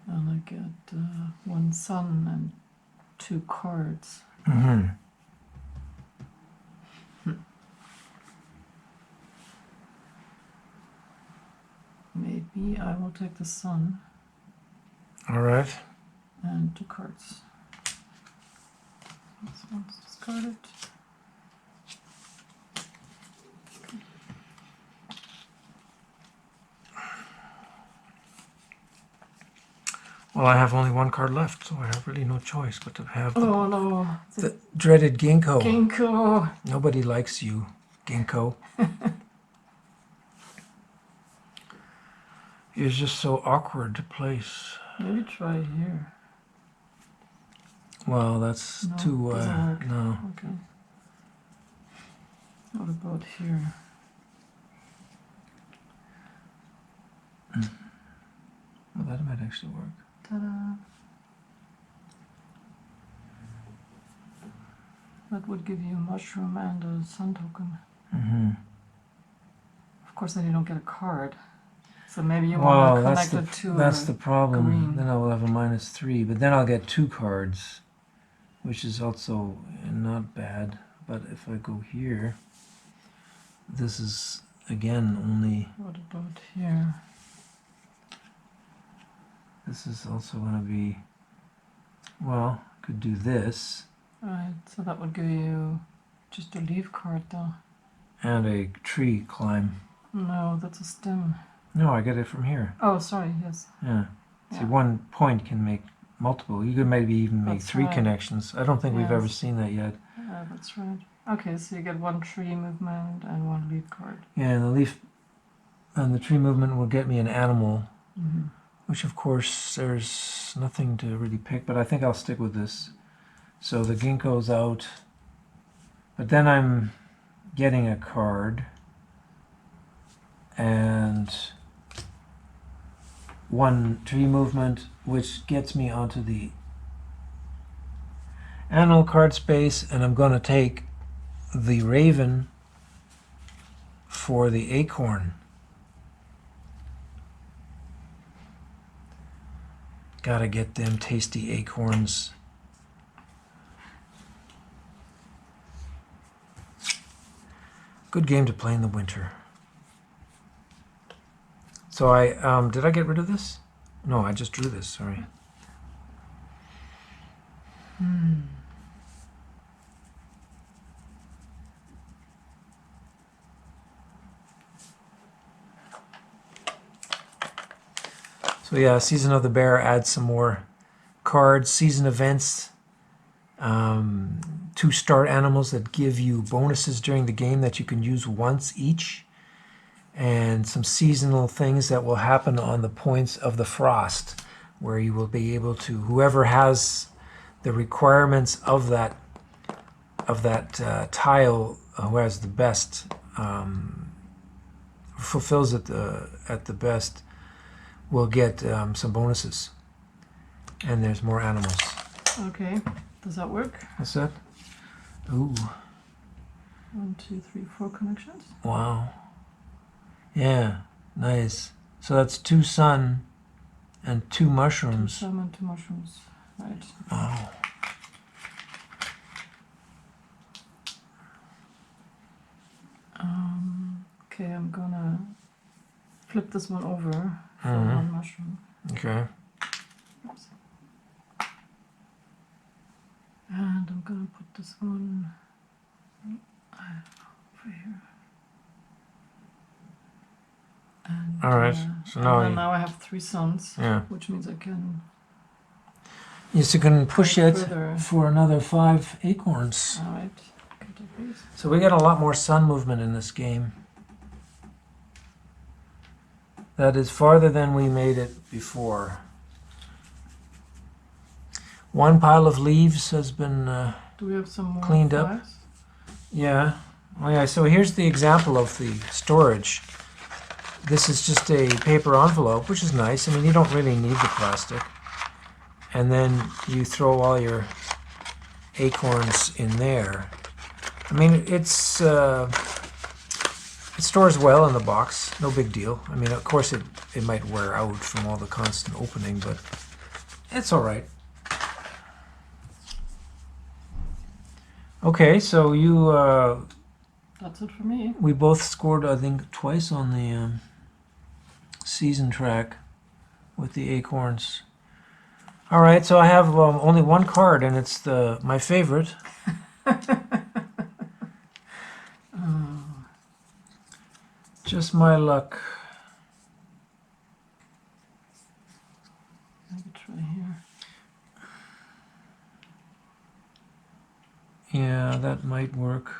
And I get 1 sun and 2 cards. Mm-hmm. Maybe I will take the sun All right. and 2 cards. This one's discarded. Well, I have only 1 card left, so I have really no choice but to have Oh no, the dreaded ginkgo. ginkgo. Nobody likes you, ginkgo. You're just so awkward to place. Maybe try here. Well, that's No, too. doesn't work. No. Okay. What about here? Well, that might actually work. Ta-da! That would give you a mushroom and a sun token. Mm-hmm. Of course, then you don't get a card. So maybe you Well, want to that's connect it to that's the problem. green. Then I will have a -3, but then I'll get 2 cards, which is also not bad. But if I go here, this is again only. What about here? This is also going to be. Well, could do this Right, so that would give you just a leaf card though. and a tree climb. No, that's a stem. No, I get it from here. Oh, sorry, yes. Yeah. See, Yeah. one point can make multiple. You could maybe even make That's 3 right. connections. I don't think we've ever Yes. seen that yet. That's right. Okay, so you get 1 tree movement and 1 leaf card. Yeah, and the leaf and the tree movement will get me an animal, Mm-hmm. which of course there's nothing to really pick, but I think I'll stick with this. So the ginkgo's out, but then I'm getting a card and 1 tree movement, which gets me onto the animal card space, and I'm going to take the raven for the acorn. Gotta get them tasty acorns. Good game to play in the winter. So did I get rid of this? No, I just drew this, sorry. So yeah, Season of the Bear adds some more cards, season events, 2 start animals that give you bonuses during the game that you can use once each, and some seasonal things that will happen on the points of the frost, where you will be able to, whoever has the requirements of that tile, who has the best, fulfills it at the best, will get some bonuses. And there's more animals. Okay, does that work? What's that? Ooh, 1, 2, 3, 4 connections. wow. Yeah, nice. So that's 2 sun and 2 2 mushrooms. salmon, 2 mushrooms. Right. Wow. Okay, I'm gonna flip this one over for Mhm. 1 mushroom. Okay. Oops. And I'm gonna put this one over here. And, All right. So now and then now I have 3 suns, yeah. which means I can Yes, you can push go it further. for another 5 acorns. All right, can take these. So we got a lot more sun movement in this game. That is farther than we made it before. 1 pile of leaves has been Do we have some more cleaned up. 5s? yeah. Oh yeah, so here's the example of the storage. This is just a paper envelope, which is nice. I mean, you don't really need the plastic. And then you throw all your acorns in there. I mean, it stores well in the box, no big deal. I mean, of course it might wear out from all the constant opening, but it's all right. Okay, so That's it for me. we both scored, I think, twice on the season track with the acorns. All right, so I have only 1 card, and it's my favorite. Just my luck. Maybe try here. Yeah, that might work.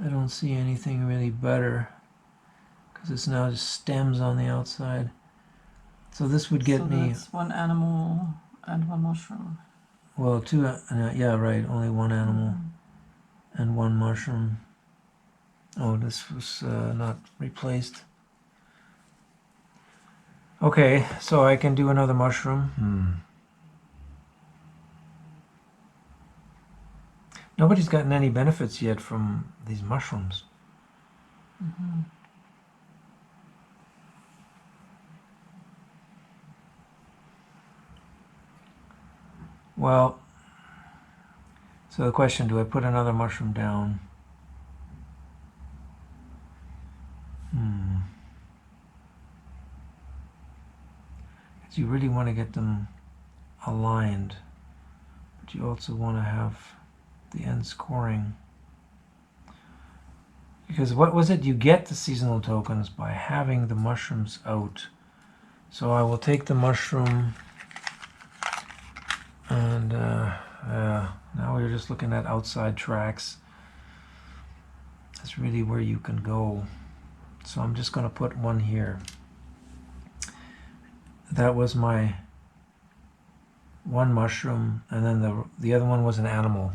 I don't see anything really better because it's now just stems on the outside. So this would get So me, that's 1 animal and 1 mushroom. well, 2, yeah, right, only 1 animal and 1 mushroom. Oh, this was not replaced. Okay, so I can do another mushroom. Nobody's gotten any benefits yet from these mushrooms. Well, so the question, do I put another mushroom down? Because you really want to get them aligned, but you also want to have the end scoring. Because what was it? You get the seasonal tokens by having the mushrooms out. So I will take the mushroom, and now we're just looking at outside tracks. That's really where you can go. So I'm just going to put one here. That was my one mushroom, and then the other one was an animal.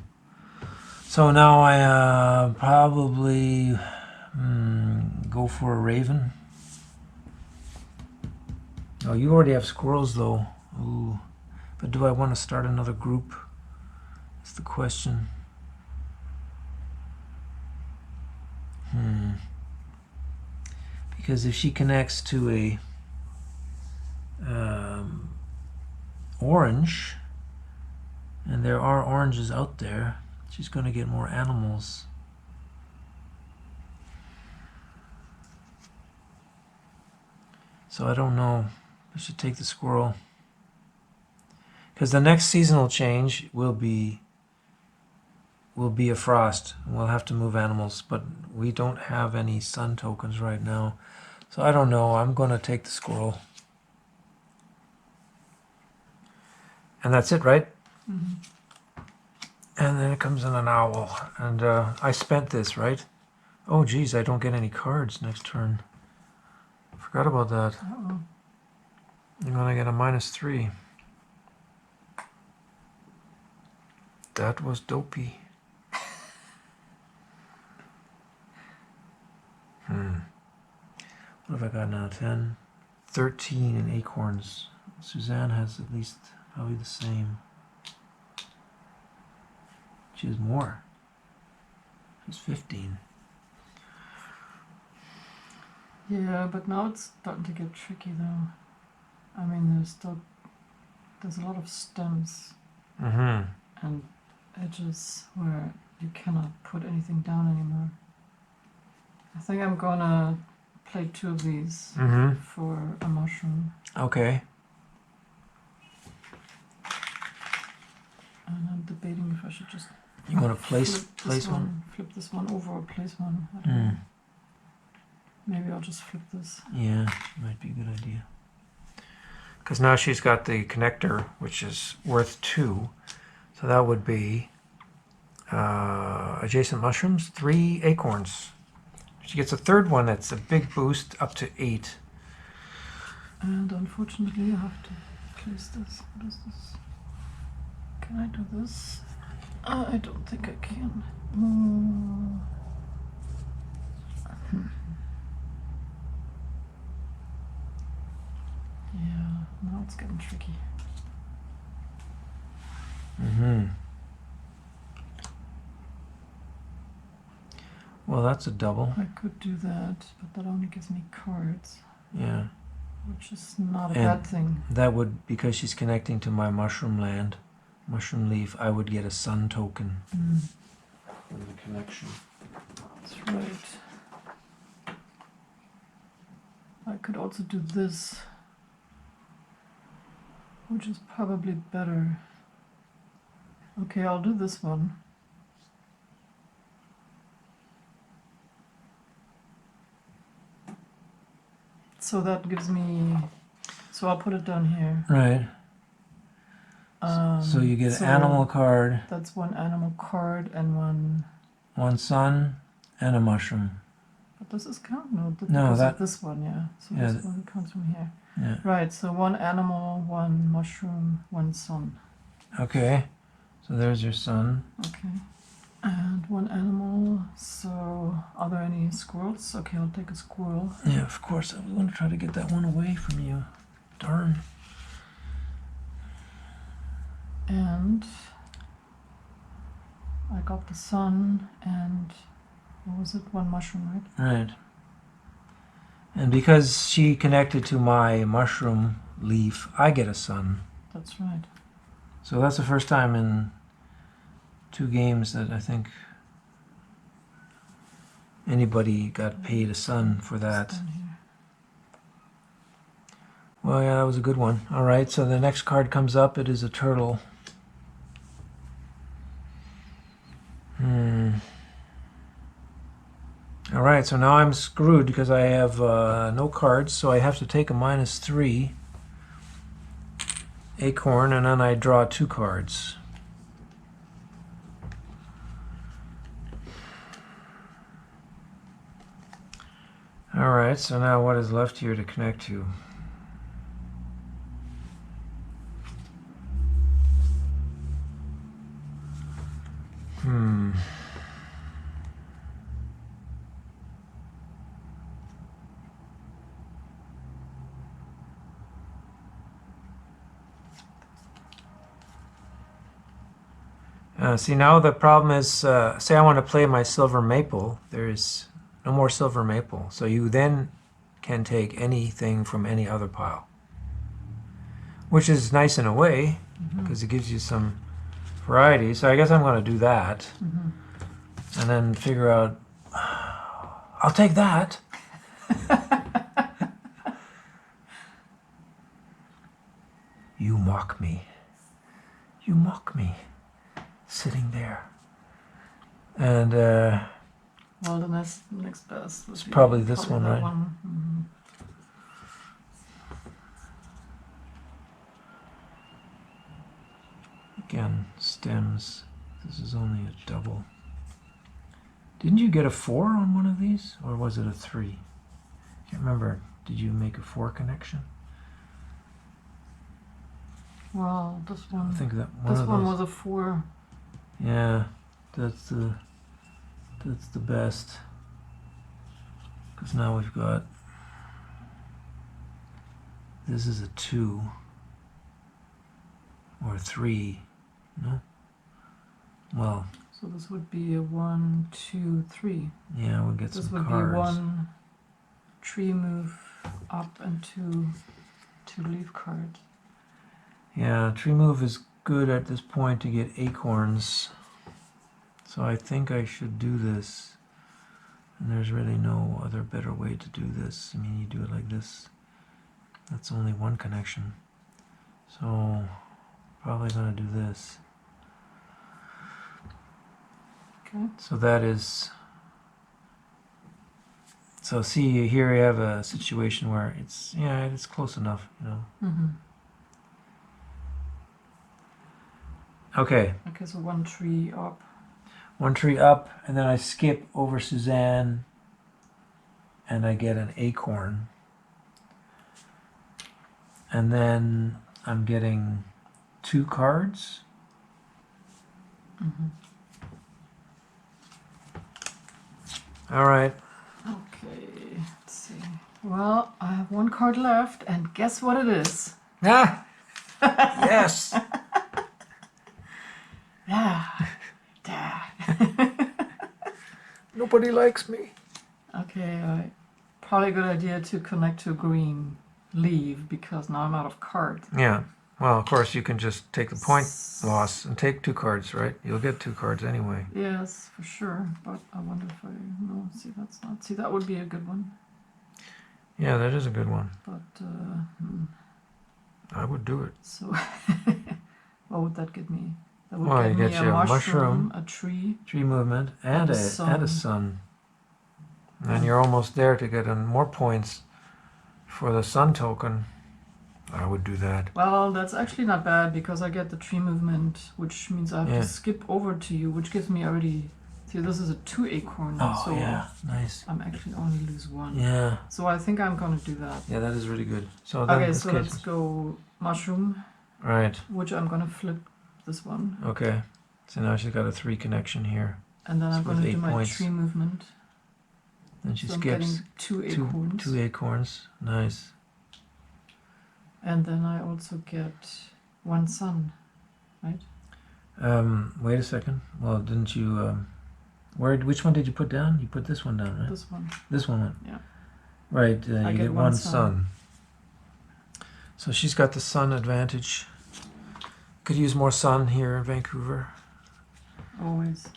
So now I probably go for a raven. Oh, you already have squirrels though. Ooh. But do I want to start another group? That's the question. Because if she connects to a orange, and there are oranges out there, she's going to get more animals. So I don't know. I should take the squirrel. Because the next seasonal change will be a frost. We'll have to move animals, but we don't have any sun tokens right now. So I don't know. I'm going to take the squirrel. And that's it, right? Mm-hmm. And then it comes in an owl. And I spent this, right? Oh, geez, I don't get any cards next turn. Forgot about that. Uh-oh. I'm going to get a -3. That was dopey. What have I got now? 10, 13 in acorns. Suzanne has at least probably the same. She has more. She's 15. Yeah, but now it's starting to get tricky though. I mean, there's a lot of stems and edges where you cannot put anything down anymore. I think I'm gonna play 2 of these for a mushroom. Okay. And I'm debating if I should just You want to place one? Flip this one over or place one. I don't know. Maybe I'll just flip this. Yeah, might be a good idea. Because now she's got the connector, which is worth 2. So that would be adjacent mushrooms, 3 acorns. She gets a third one that's a big boost up to 8. And unfortunately I have to place this. What is this? Can I do this? I don't think I can. Yeah, now it's getting tricky. Well, that's a double. I could do that, but that only gives me cards. Yeah. Which is not a bad thing. That would, because she's connecting to my mushroom land, mushroom leaf, I would get a sun token from the connection. That's right. I could also do this, which is probably better. Okay, I'll do this one. So that gives me, so I'll put it down here. Right. So you get an animal card. That's one animal card and one sun and a mushroom. But does this count? No, No, that this one, yeah. So yeah, this one comes from here. Yeah. Right. So one animal, one mushroom, one sun. Okay. So there's your sun. Okay. And one animal. So are there any squirrels? Okay, I'll take a squirrel. Yeah, of course. I was going to try to get that one away from you. Darn. And I got the sun and what was it? One mushroom, right? Right. And because she connected to my mushroom leaf, I get a sun. That's right. So that's the first time in 2 games that I think anybody got paid a sun for that. Well, yeah, that was a good one. All right, so the next card comes up. It is a turtle. All right, so now I'm screwed because I have no cards, so I have to take a -3 acorn, and then I draw 2 cards. All right, so now what is left here to connect to? See, now the problem is, say I want to play my silver maple. There's no more silver maple. So you then can take anything from any other pile. Which is nice in a way, because it gives you some variety. So I guess I'm going to do that. And then figure out, I'll take that. You mock me. You mock me. Sitting there. And well, the next best it's probably this one, right? Again, stems. This is only a double. Didn't you get a 4 on one of these? Or was it a 3? Can't remember. Did you make a 4 connection? Well, this one. I think that this one was a 4. Yeah, that's the best. Because now we've got, this is a 2 or a 3. No? Well. So this would be a 1, 2, 3. Yeah, we'll get this some cards. This would be 1 tree move up and 2 leaf cards. Yeah, tree move is good at this point to get acorns. So I think I should do this. And there's really no other better way to do this. I mean, you do it like this. That's only one connection. So probably going to do this. Okay. So that is... So see, here you have a situation where it's, yeah, it's close enough, you know. Okay. Okay, so 1 tree up. 1 tree up, and then I skip over Suzanne, and I get an acorn. And then I'm getting 2 cards. All right. Okay, let's see. Well, I have 1 card left, and guess what it is? Ah! Yes! Nobody likes me. Okay, probably a good idea to connect to a green leave because now I'm out of cards. Yeah. Well, of course, you can just take the point loss and take 2 cards, right? You'll get 2 cards anyway. Yes, for sure. But I wonder if no, see, that's not. See, that would be a good one. Yeah, that is a good one. But I would do it. So, what would that get me? That would Well, get you me get a you a mushroom, a tree, movement, and a sun. And you're almost there to get more points for the sun token. I would do that. Well, that's actually not bad because I get the tree movement, which means I have to skip over to you, which gives me already. See, this is a 2 acorn. Oh, so yeah, nice. I'm actually only lose 1. Yeah. So I think I'm gonna do that. Yeah, that is really good. So okay, so let's go mushroom. Right. Which I'm gonna flip this one. Okay. So now she's got a 3 connection here. And then I'm gonna do my points. tree movement. Then she so skips. I'm getting 2 acorns. 2 acorns. Nice. And then I also get 1 sun, right? Wait a second. Well, didn't you? Which one did you put down? You put this one down, right? This one. This one went. Yeah. Right. You get 1 sun. So she's got the sun advantage. Could use more sun here in Vancouver. Always.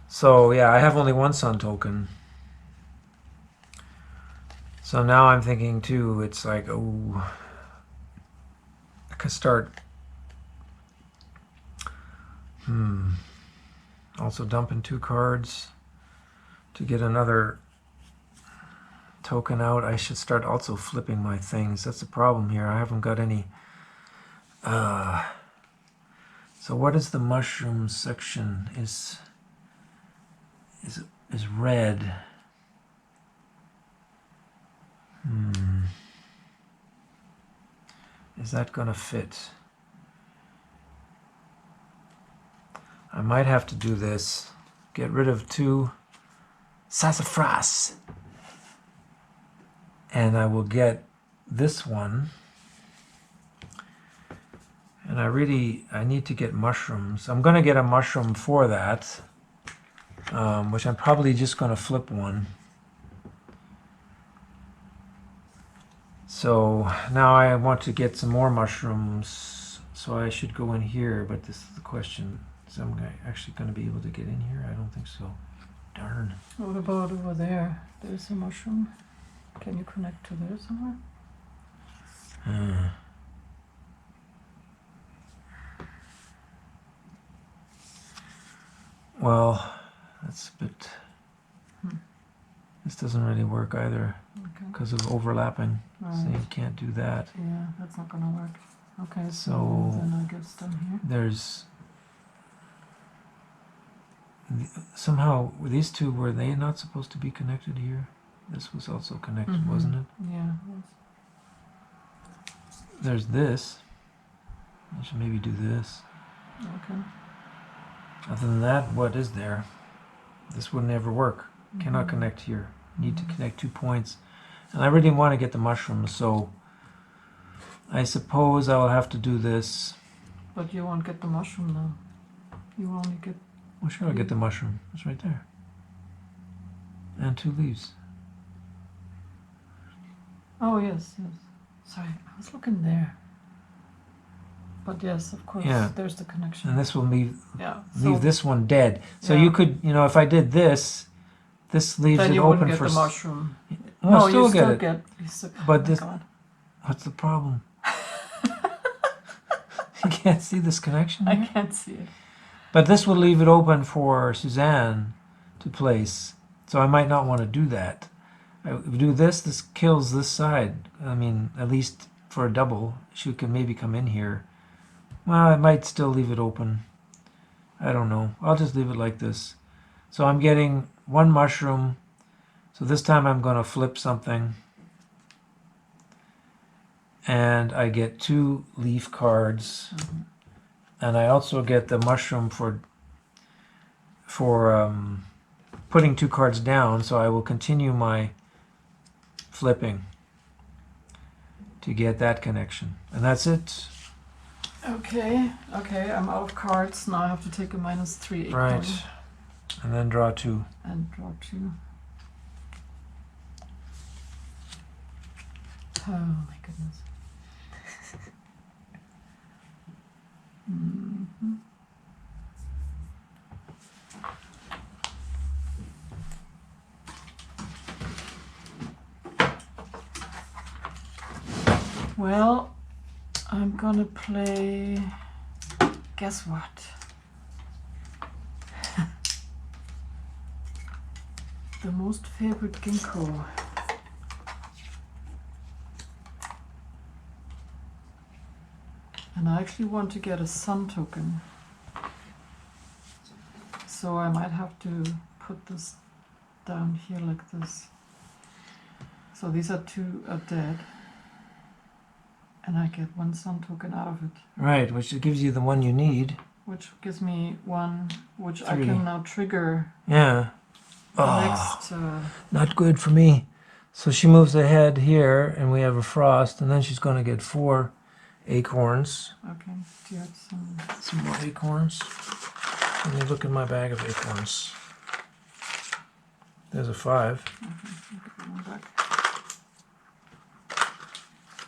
So yeah, I have only 1 sun token. So now I'm thinking too, it's like, oh, I could start, Also dumping 2 cards to get another token out. I should start also flipping my things. That's the problem here. I haven't got any. So what is the mushroom section? Is red. Is that gonna fit? I might have to do this. Get rid of 2 sassafras. And I will get this one. And I need to get mushrooms. I'm going to get a mushroom for that, which I'm probably just going to flip one. So now I want to get some more mushrooms, so I should go in here, but this is the question. Is I'm actually going to be able to get in here? I don't think so. Darn. What about over there? There's a mushroom. Can you connect to there somewhere? Well, that's a bit... This doesn't really work either because of overlapping. Right. So you can't do that. Yeah, that's not going to work. Okay, So then I guess down here. There's... Somehow, these 2, were they not supposed to be connected here? This was also connected, wasn't it? Yeah, it was. There's this. I should maybe do this. Okay. Other than that, what is there? This would never work. Cannot connect here. Need to connect 2 points. And I really want to get the mushrooms, so I suppose I'll have to do this. But you won't get the mushroom now. You will only get... Well, sure, I'll get the mushroom. It's right there. And 2 leaves. Oh, yes. Sorry, I was looking there. But yes, of course, there's the connection. And this will leave so this one dead. So you could, if I did this leaves then it you open wouldn't for... get the mushroom. Well, No, still you get still it. get... But oh this... God. What's the problem? You can't see this connection here? I can't see it. But this will leave it open for Suzanne to place. So I might not want to do that. I do this kills this side. I mean, at least for a double, she can maybe come in here. Well, I might still leave it open. I don't know. I'll just leave it like this. So I'm getting 1 mushroom. So this time I'm going to flip something. And I get 2 leaf cards. And I also get the mushroom for putting 2 cards down. So I will continue my flipping to get that connection. And that's it. Okay, I'm out of cards. Now I have to take a -3 acorn. Right. And then draw 2. And draw 2. Oh my goodness. Well, I'm gonna play... Guess what? The most favorite ginkgo. And I actually want to get a sun token. So I might have to put this down here like this. So these 2 are dead. And I get 1 sun token out of it. Right, which gives you the one you need. Which gives me 1, which 3. I can now trigger Yeah. the next... Not good for me. So she moves ahead here, and we have a frost, and then she's going to get 4 acorns. Okay, do you have Some more acorns. Let me look in my bag of acorns. There's a 5. One back.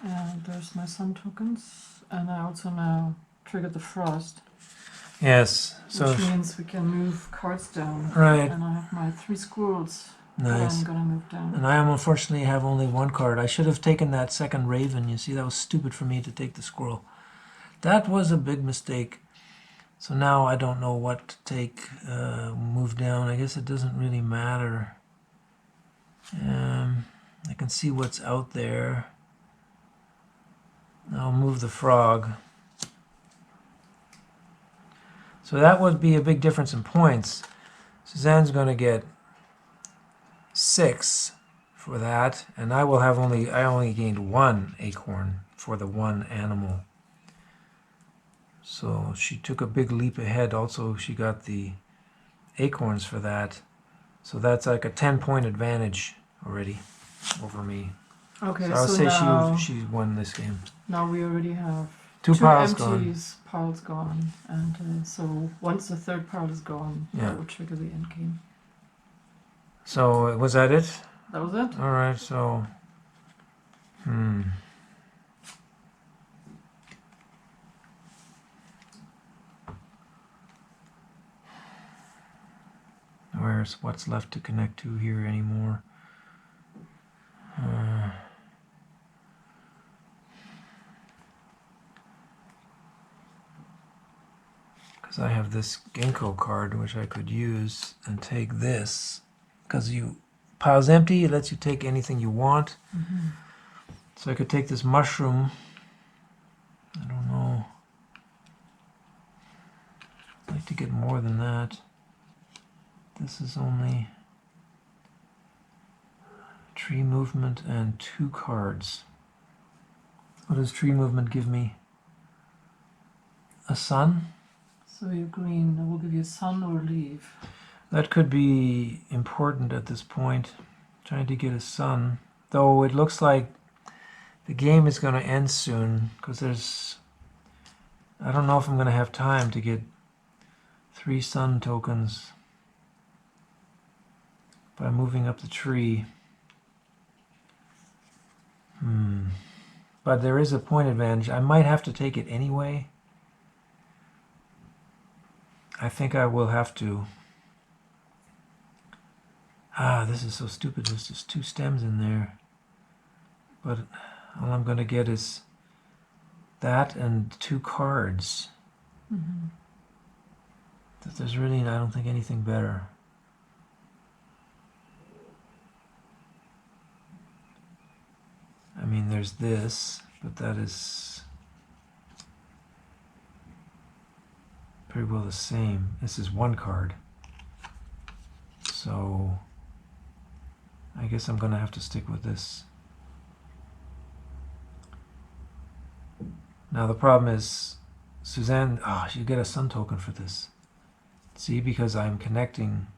And there's my sun tokens. And I also now triggered the frost. Yes. So Which means we can move cards down. Right. And I have my 3 squirrels that Nice. I'm gonna move down. And I unfortunately have only 1 card. I should have taken that second raven. You see, that was stupid for me to take the squirrel. That was a big mistake. So now I don't know what to take, move down. I guess it doesn't really matter. I can see what's out there. I'll move the frog. So that would be a big difference in points. Suzanne's going to get 6 for that, and I only gained 1 acorn for the one animal. So she took a big leap ahead. Also, she got the acorns for that. So that's like a 10-point advantage already over me. Okay, So I'll so say now, she won this game. now we already have Two piles empty gone. piles gone, and so once the third pile is gone, Yeah. that will trigger the end game. So was that it? That was it. All right. So, where's what's left to connect to here anymore? Because I have this ginkgo card which I could use and take this. Because pile's empty, it lets you take anything you want. Mm-hmm. So I could take this mushroom. I don't know. I'd like to get more than that. This is only tree movement and 2 cards. What does tree movement give me? A sun? So you're green. That will give you sun or leaf. That could be important at this point. Trying to get a sun. Though it looks like the game is going to end soon because I don't know if I'm going to have time to get 3 sun tokens by moving up the tree. But there is a point advantage. I might have to take it anyway. I think I will have to. This is so stupid. There's just 2 stems in there. But all I'm going to get is that and 2 cards. Mm-hmm. There's really, I don't think, anything better. I mean, there's this, but that is pretty well the same. This is 1 card. So I guess I'm going to have to stick with this. Now the problem is Suzanne, you get a sun token for this. See, because I'm connecting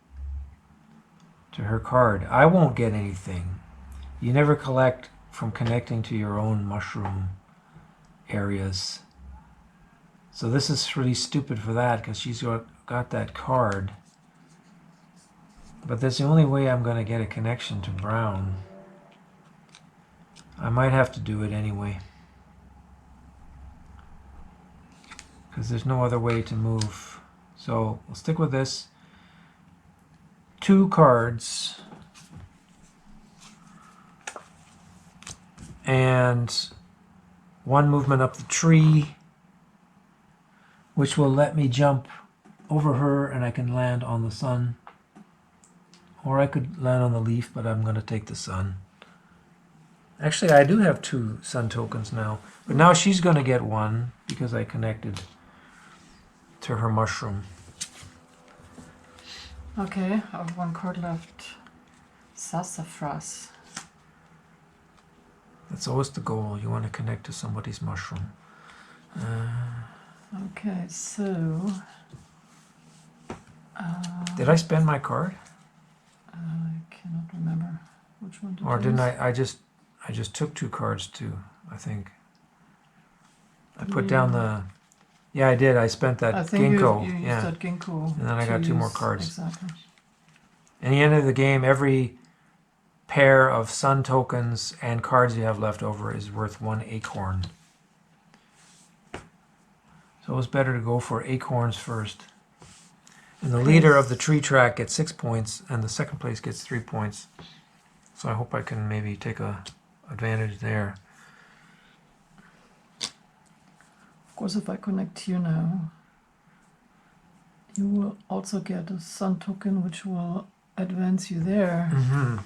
to her card. I won't get anything. You never collect from connecting to your own mushroom areas. So this is really stupid for that because she's got that card. But that's the only way I'm going to get a connection to brown. I might have to do it anyway. Because there's no other way to move. So we'll stick with this. 2 cards. And 1 movement up the tree, which will let me jump over her and I can land on the sun. Or I could land on the leaf, but I'm going to take the sun. Actually, I do have 2 sun tokens now. But now she's going to get 1 because I connected to her mushroom. Okay, I have 1 card left. Sassafras. That's always the goal. You want to connect to somebody's mushroom. Okay, so Did I spend my card? I cannot remember which one to Or choose. didn't I? I just took 2 cards too, I think. I put down the... Yeah, I did. I spent that I think ginkgo. you used Yeah. that ginkgo. And then I got 2 more cards. Exactly. At the end of the game, every pair of sun tokens and cards you have left over is worth 1 acorn. So it was better to go for acorns first. And the leader of the tree track gets 6 points, and the second place gets 3 points. So I hope I can maybe take a advantage there. Of course, if I connect you now, You will also get a sun token, which will advance you there. Mm-hmm.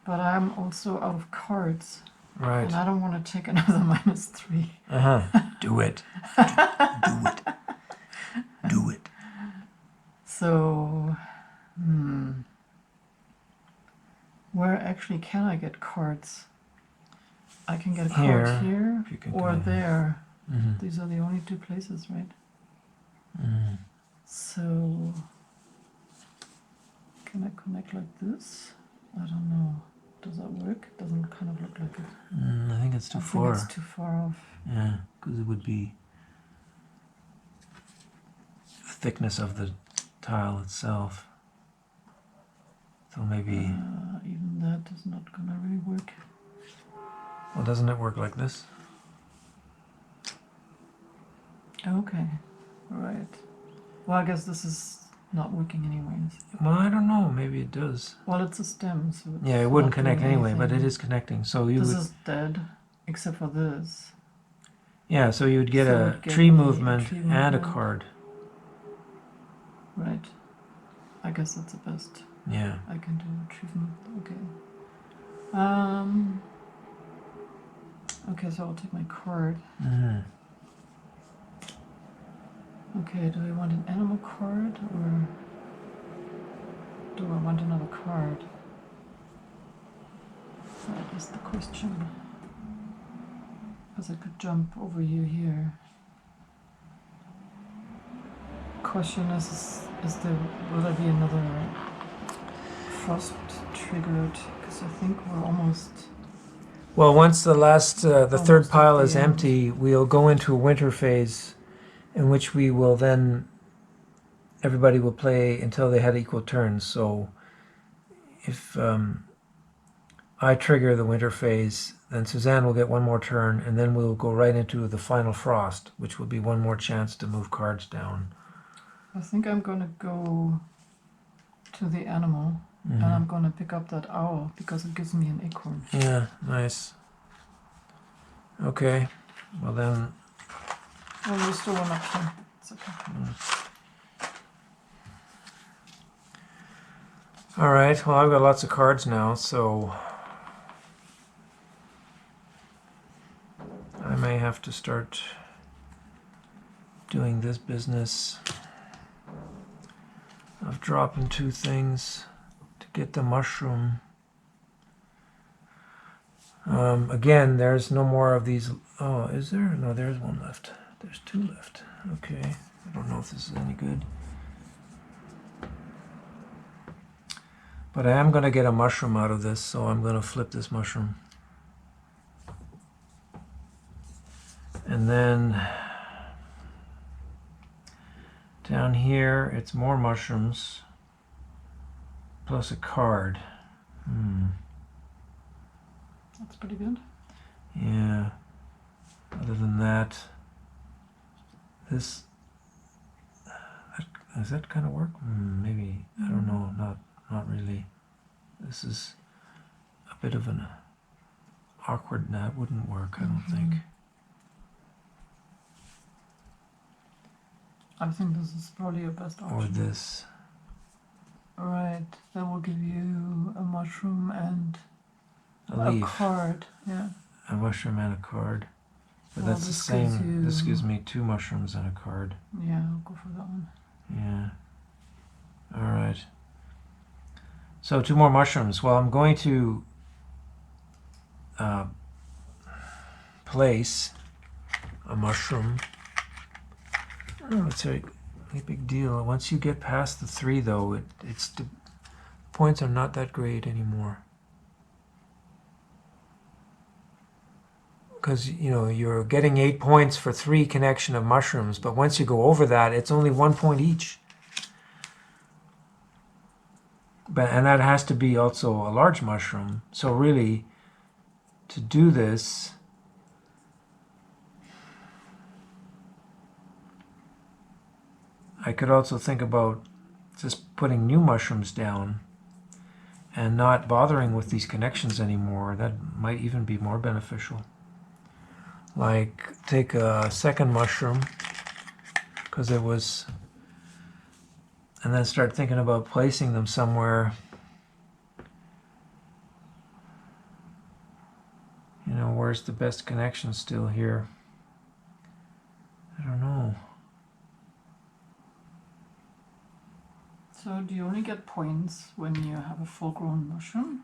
But I'm also out of cards. Right. And I don't want to take another -3. Uh-huh. Do it. Do it. Do it. So, where actually can I get cards? I can get a card here if you can or come in. there. Mm-hmm. These are the only two places, right? Mm-hmm. So, can I connect like this? I don't know. Does that work? It doesn't kind of look like it. I think it's too I far. think it's too far off. Yeah, because it would be the thickness of the tile itself. So maybe... Even that is not gonna really work. Well, doesn't it work like this? Okay, right. Well, I guess this is not working anyways. Well, I don't know. Maybe it does. Well, it's a stem, so it's Yeah, it wouldn't not connect doing anyway, but anything. it is connecting. So you This would... is dead, except for this. Yeah, so you would get So a it'd get tree me a movement tree and a movement. card. Right. I guess that's the best Yeah. I can do. Achievement. Okay. Okay, so I'll take my card. Mm-hmm. Okay, do I want an animal card or do I want another card? That is the question. Because I could jump over you here. Question is will there be another frost triggered? Because I think we're almost... Well, once the last, the third Almost at pile the is end. empty, we'll go into a winter phase in which we will then, everybody will play until they had equal turns. So if I trigger the winter phase, then Suzanne will get one more turn, and then we'll go right into the final frost, which will be one more chance to move cards down. I think I'm going to go to the animal and I'm going to pick up that owl because it gives me an acorn. Yeah, nice. Okay, well then... Well, there's still one option. It's okay. All right, well, I've got lots of cards now, so I may have to start doing this business of dropping 2 things to get the mushroom. Again, there's no more of these. Oh, is there? No, there's one left. There's 2 left. Okay, I don't know if this is any good. But I am going to get a mushroom out of this, so I'm going to flip this mushroom. And then down here, it's more mushrooms plus a card. That's pretty good. Yeah. Other than that, this... Does that kind of work? Maybe. I don't know. Not really. This is a bit of an awkward... That wouldn't work, I don't think. I think this is probably your best option. Or this. Right, that will give you a mushroom and A leaf. card. Yeah. A mushroom and a card. But Well, that's the this gives same. This you- gives me 2 mushrooms and a card. Yeah, I'll go for that one. Yeah. All right. So 2 more mushrooms. Well, I'm going to place a mushroom. Oh, it's a big deal. Once you get past the 3, though, it's the points are not that great anymore. Because, you know, you're getting 8 points for 3 connection of mushrooms, but once you go over that, it's only 1 point each. And that has to be also a large mushroom. So really, to do this, I could also think about just putting new mushrooms down and not bothering with these connections anymore. That might even be more beneficial. Like, take a second mushroom, because it was and then start thinking about placing them somewhere. You know, where's the best connection still here? I don't know. So do you only get points when you have a full-grown mushroom?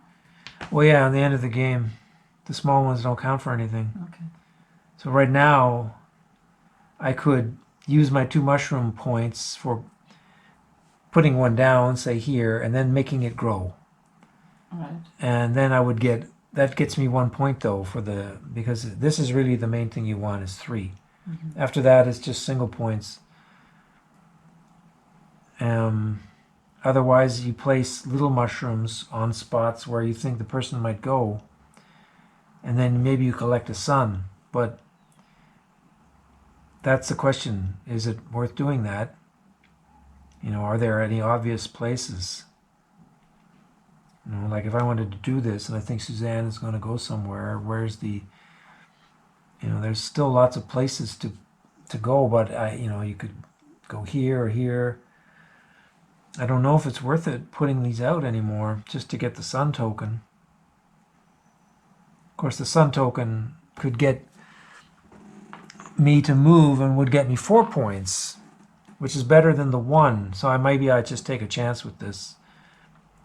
Well, yeah, on the end of the game, the small ones don't count for anything. Okay. So right now, I could use my 2 mushroom points for putting one down, say here, and then making it grow. Right. And then I would get, that gets me 1 point though because this is really the main thing you want is 3. Mm-hmm. After that, it's just single points. Otherwise, you place little mushrooms on spots where you think the person might go, and then maybe you collect a sun. But that's the question. Is it worth doing that? You know, are there any obvious places? You know, like if I wanted to do this and I think Suzanne is going to go somewhere, where's the, you know, there's still lots of places to go, but you could go here or here. I don't know if it's worth it putting these out anymore just to get the sun token. Of course, the sun token could get me to move and would get me 4 points, which is better than the 1. So I just take a chance with this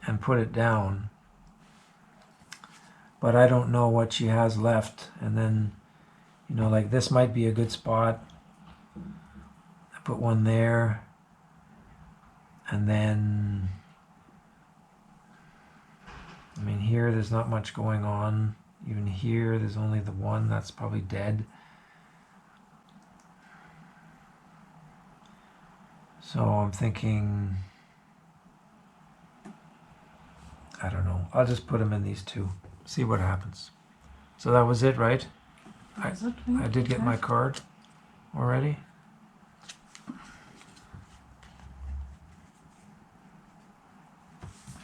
and put it down. But I don't know what she has left. And then, you know, like this might be a good spot. I put one there. And then, I mean, here there's not much going on. Even here, there's only the 1 that's probably dead. So I'm thinking, I don't know. I'll just put them in these 2. See what happens. So that was it, right? I did get my card already.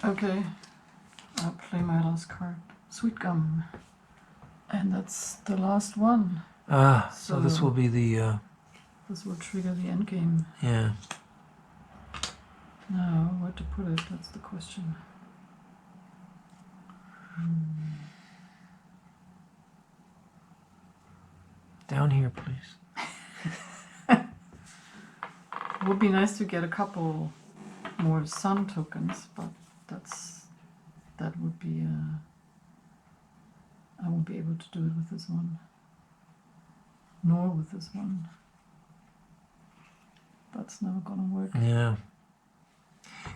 Okay. I'll play my last card. Sweet gum. And that's the last one. So this will be the... This will trigger the end game. yeah. Now, where to put it? That's the question. Down here, please. It would be nice to get a couple more sun tokens, but that would be I won't be able to do it with this one, nor with this one. That's never gonna work. Yeah.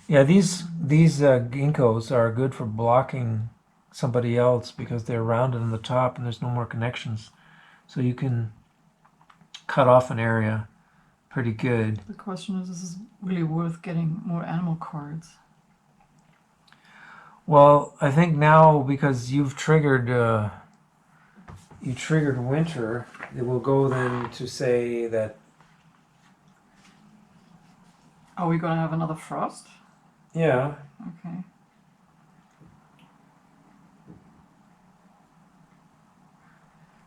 Yeah, these ginkgos are good for blocking somebody else because they're rounded on the top and there's no more connections. So you can cut off an area pretty good. The question is this really worth getting more animal cards? Well, I think now because you've triggered winter, it will go then to say that. Are we gonna have another frost? Yeah. Okay.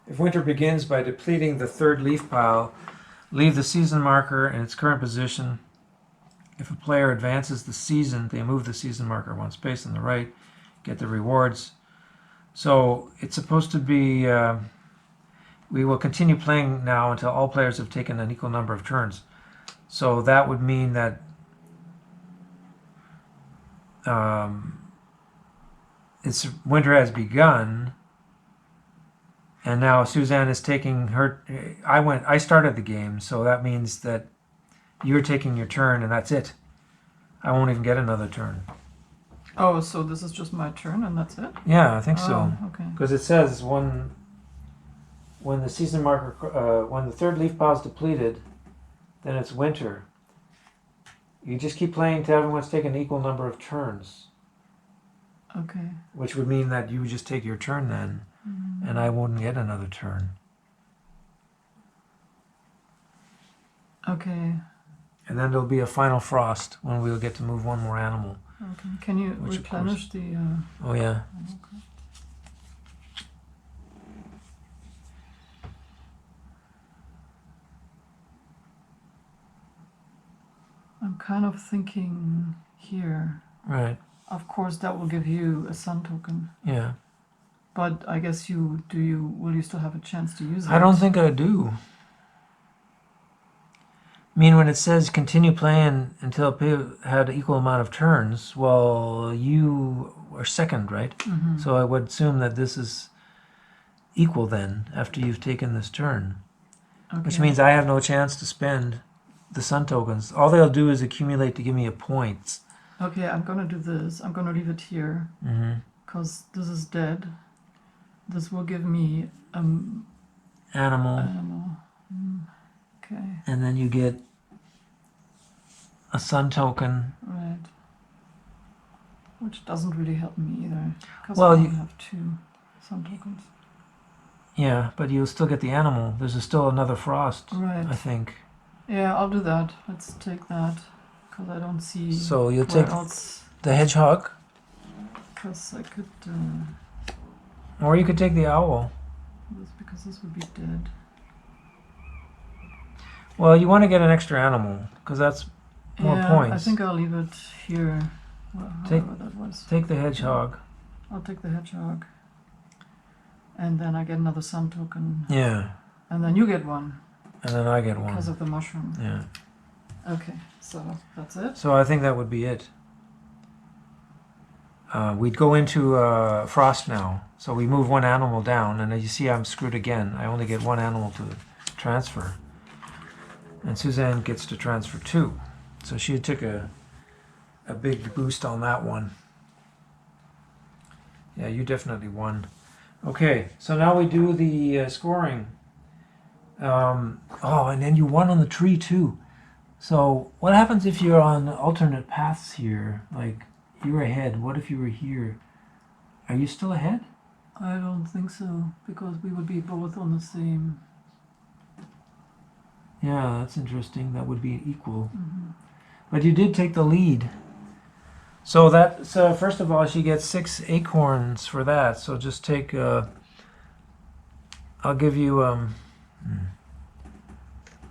If winter begins by depleting the 3rd leaf pile, leave the season marker in its current position. If a player advances the season, they move the season marker 1 space on the right, get the rewards. So it's supposed to be, we will continue playing now until all players have taken an equal number of turns. So that would mean that winter has begun, and now Suzanne is taking her. I started the game, so that means that you're taking your turn, and that's it. I won't even get another turn. Oh, so this is just my turn, and that's it? Yeah, I think so. Okay. Because it says when the season marker, when the 3rd leaf pile is depleted, then it's winter. You just keep playing until everyone's taken an equal number of turns. Okay. Which would mean that you just take your turn then, and I wouldn't get another turn. Okay. And then there'll be a final frost when we'll get to move 1 more animal. Okay. Can you replenish the? Oh yeah. kind of thinking here. Right. Of course, that will give you a sun token. Yeah. But I guess will you still have a chance to use it? I don't think I do. I mean, when it says continue playing until people had equal amount of turns, well, you are second, right? Mm-hmm. So I would assume that this is equal then, after you've taken this turn. Okay. Which means I have no chance to spend the sun tokens. All they'll do is accumulate to give me a point. Okay, I'm gonna do this. I'm gonna leave it here. Because this is dead. This will give me Animal. Okay. And then you get a sun token. Right. Which doesn't really help me either. Because Well, I only have 2 sun tokens. Yeah, but you'll still get the animal. There's still another frost, Right. I think. Yeah, I'll do that. Let's take that. Because I don't see So you'll where take else. the hedgehog, Because I could. or you could take the owl. Because this would be dead. Well, you want to get an extra animal, because that's more points. I think I'll leave it here. However that was. Take the hedgehog. I'll take the hedgehog. And then I get another sun token. Yeah. And then you get one. And then I get one. Because of the mushroom. Yeah. Okay, so that's it. So I think that would be it. We'd go into frost now. So we move one animal down, and as you see, I'm screwed again. I only get one animal to transfer. And Suzanne gets to transfer 2. So she took a big boost on that one. Yeah, you definitely won. Okay, so now we do the scoring. And then you won on the tree too. So what happens if you're on alternate paths here? Like, you're ahead. What if you were here? Are you still ahead? I don't think so, because we would be both on the same. Yeah, that's interesting. That would be equal. But you did take the lead. So first of all, she gets 6 acorns for that. So just take. I'll give you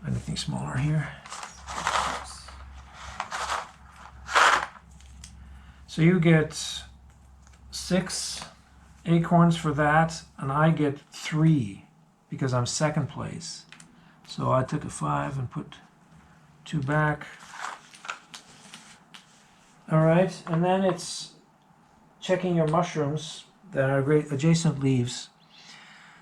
anything smaller here. So you get 6 acorns for that, and I get 3 because I'm second place. So I took a 5 and put 2 back. All right, and then it's checking your mushrooms that are great adjacent leaves.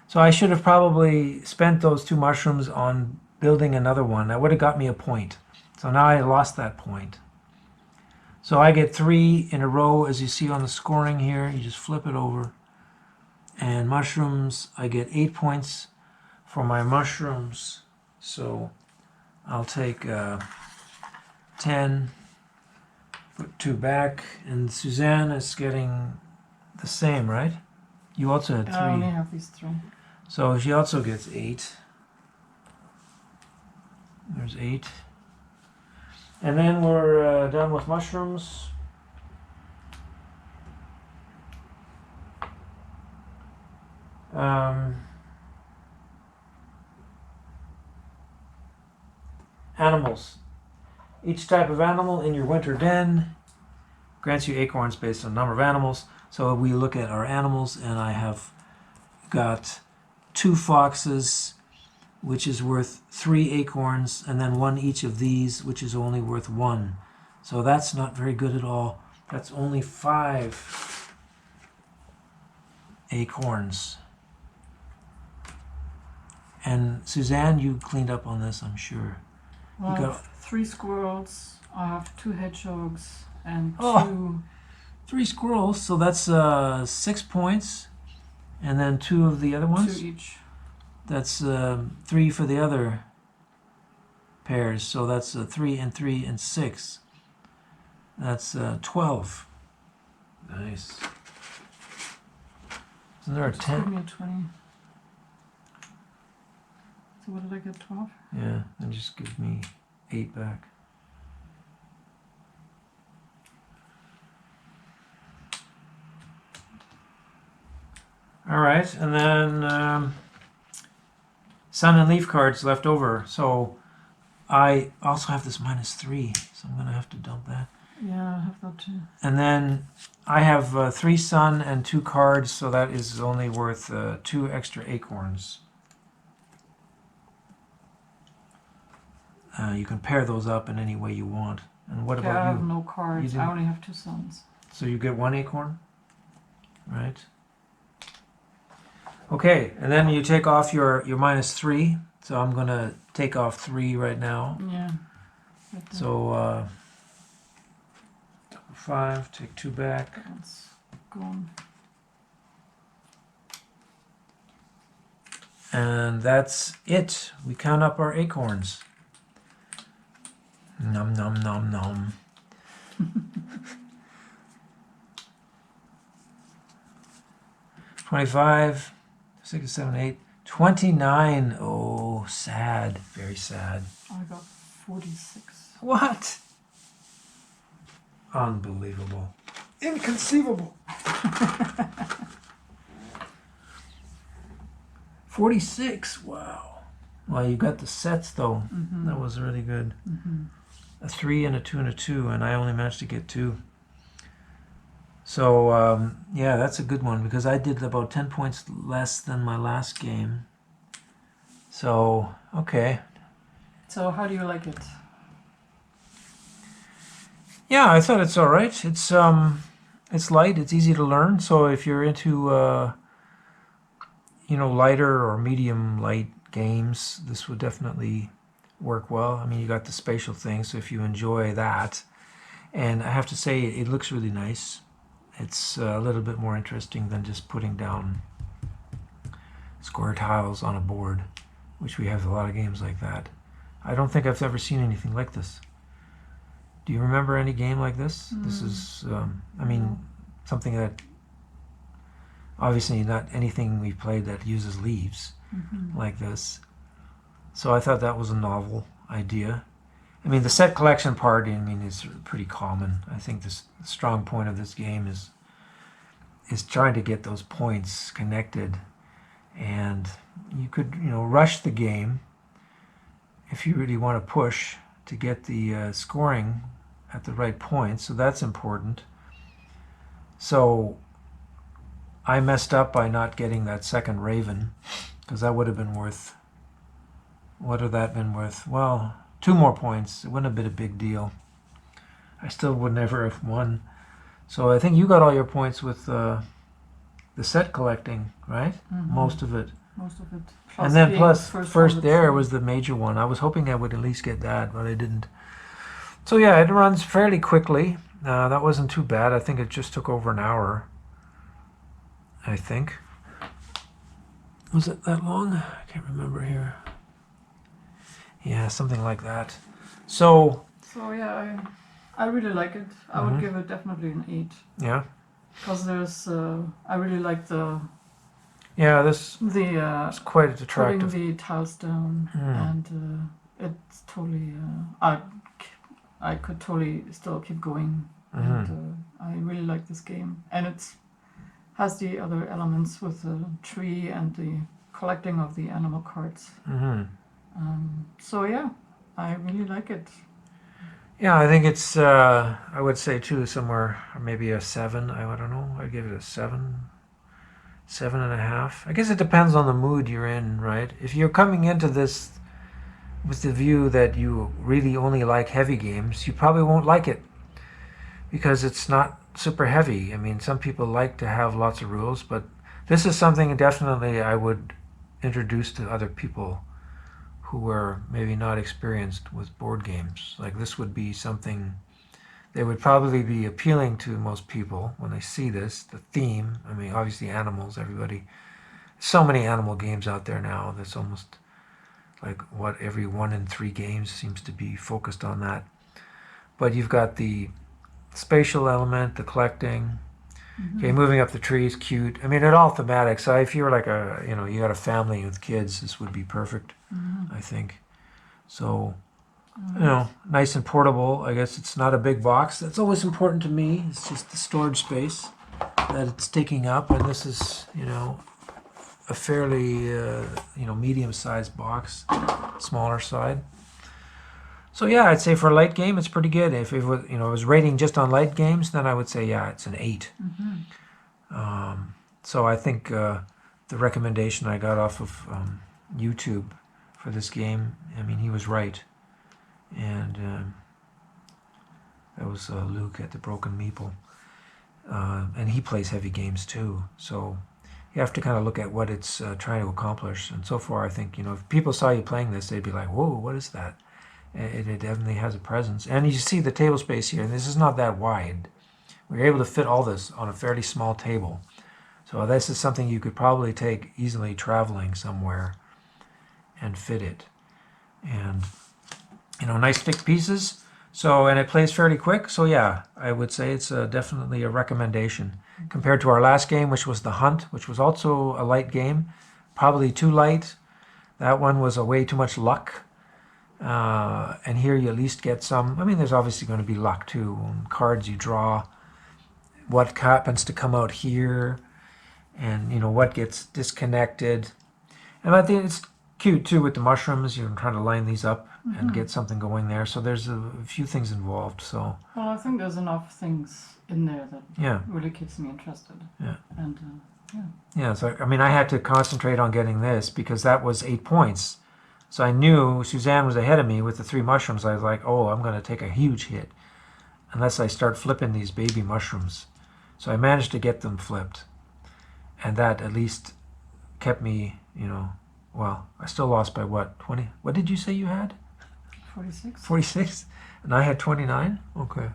So I should have probably spent those 2 mushrooms on building another one. That would have got me a point. So now I lost that point. So I get 3 in a row, as you see on the scoring here. You just flip it over. And mushrooms, I get 8 points for my mushrooms. So I'll take 10, put 2 back, and Suzanne is getting the same, right? You also had 3. I only have these 3. So she also gets 8. There's 8. And then we're done with mushrooms. Animals. Each type of animal in your winter den grants you acorns based on number of animals. So we look at our animals, and I have got 2 foxes, which is worth 3 acorns, and then 1 each of these, which is only worth 1. So that's not very good at all. That's only 5 acorns. And Suzanne, you cleaned up on this, I'm sure. Well, You got 3 squirrels. I have 2 hedgehogs and 2. Oh. 3 squirrels, so that's 6 points. And then 2 of the other ones? 2 each. That's 3 for the other pairs. So that's 3 and 3 and 6. That's 12. Nice. Isn't there a Just 10? give me a 20. So what did I get? 12? Yeah, and just give me 8 back. All right, and then sun and leaf cards left over. So I also have this -3, so I'm going to have to dump that. Yeah, I have that too. And then I have 3 sun and 2 cards, so that is only worth 2 extra acorns. You can pair those up in any way you want. And what Okay, about I you? have no cards. You I do? only have 2 suns. So you get 1 acorn, right? Okay, and then you take off your -3. So I'm gonna take off 3 right now. Yeah. Right there. So 5, take 2 back. That's gone. And that's it. We count up our acorns. Nom nom nom nom. $25, 6, 7, 8, 29. Oh, sad. Very sad. I got 46. What? Unbelievable. Inconceivable. 46. Wow. Well, you got the sets though. That was really good. A 3 and a 2 and a 2, and I only managed to get 2. So yeah, that's a good one because I did about 10 points less than my last game. So okay. So how do you like it? Yeah, I thought it's all right. It's light. It's easy to learn. So if you're into lighter or medium light games, this would definitely work well. I mean, you got the spatial thing, so if you enjoy that, and I have to say, it looks really nice. It's a little bit more interesting than just putting down square tiles on a board, which we have a lot of games like that. I don't think I've ever seen anything like this. Do you remember any game like this? This is, I mean, something that, obviously not anything we've played that uses leaves like this. So I thought that was a novel idea. I mean, the set collection part, I mean, is pretty common. I think the strong point of this game is trying to get those points connected. And you could, rush the game if you really want to push to get the scoring at the right point. So that's important. So I messed up by not getting that second raven, because that would have been worth, what would that have been worth? Well, 2 more points. It wouldn't have been a big deal. I still would never have won. So I think you got all your points with the set collecting, right? Most of it. Most of it. And then being plus the first there one. was the major one. I was hoping I would at least get that, but I didn't. So yeah, it runs fairly quickly. That wasn't too bad. I think it just took over an hour. I think. Was it that long? I can't remember here. Yeah, something like that. So yeah, I really like it. I would give it definitely an 8. yeah. Because there's, I really like the This is quite attractive. putting the tiles down, and it's totally, I could totally still keep going. And I really like this game, and it's has the other elements with the tree and the collecting of the animal cards. So yeah, I really like it. Yeah, I think it's, I would say too, somewhere, maybe a 7. I don't know. I'd give it a 7, 7.5. I guess it depends on the mood you're in, right? If you're coming into this with the view that you really only like heavy games, you probably won't like it because it's not super heavy. I mean, some people like to have lots of rules, but this is something definitely I would introduce to other people who were maybe not experienced with board games. Like, this would be something that would probably be appealing to most people when they see this, the theme. I mean, obviously animals, everybody. So many animal games out there now. That's almost like every 1 in 3 games seems to be focused on that. But you've got the spatial element, the collecting. Okay, moving up the trees, cute. I mean, it's all thematic. So if you're like you got a family with kids, this would be perfect, I think. So, nice and portable. I guess it's not a big box. That's always important to me. It's just the storage space that it's taking up. And this is, a fairly, medium-sized box, smaller side. So yeah, I'd say for a light game, it's pretty good. If it was, you know, it was rating just on light games, then I would say yeah, it's an 8. So I think the recommendation I got off of YouTube for this game, I mean, he was right, and that was Luke at the Broken Meeple, and he plays heavy games too. So you have to kind of look at what it's trying to accomplish. And so far, I think, you know, if people saw you playing this, they'd be like, "Whoa, what is that?" It definitely has a presence. And you see the table space here. This is not that wide. We're able to fit all this on a fairly small table. So this is something you could probably take easily traveling somewhere and fit it. And, you know, nice thick pieces. So, and it plays fairly quick. So yeah, I would say it's definitely a recommendation. Compared to our last game, which was The Hunt, which was also a light game. Probably too light. That one was a way too much luck. And here you at least get some, I mean, there's obviously going to be luck too. Cards you draw, what happens to come out here, and, you know, what gets disconnected. And I think it's cute too with the mushrooms. You're trying to line these up and get something going there. So there's a few things involved. So well, I think there's enough things in there that really keeps me interested. Yeah. And yeah, so I mean, I had to concentrate on getting this because that was 8 points. So I knew Suzanne was ahead of me with the 3 mushrooms. I was like, oh, I'm going to take a huge hit unless I start flipping these baby mushrooms. So I managed to get them flipped. And that at least kept me, you know, well, I still lost by what, 20? What did you say you had? 46. 46? And I had 29? Okay.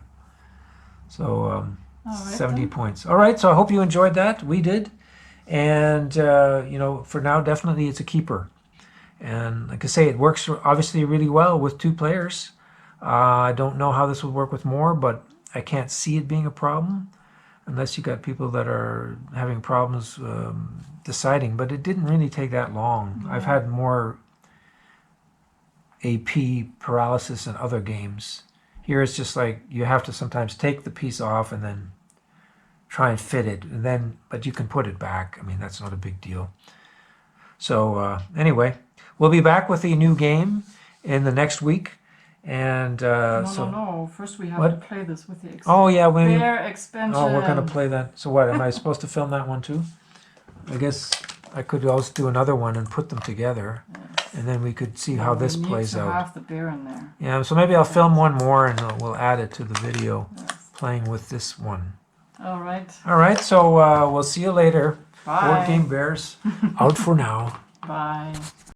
So 70 then. points. All right, so I hope you enjoyed that. We did. And, you know, for now, definitely it's a keeper. And like I say, it works obviously really well with 2 players. I don't know how this would work with more, but I can't see it being a problem unless you got people that are having problems deciding. But it didn't really take that long. I've had more AP paralysis in other games. Here it's just like you have to sometimes take the piece off and then try and fit it, and then but you can put it back. I mean, that's not a big deal. So anyway, we'll be back with a new game in the next week. And No. First, we have to play this with the bear expansion. Oh, we're gonna play that. So what? Am I supposed to film that one too? I guess I could also do another one and put them together, and then we could see how this plays out. Have the bear in there. Yeah. So maybe I'll film one more and we'll add it to the video, playing with this one. All right. All right. So we'll see you later. Bye. Board Game Bears out for now. Bye.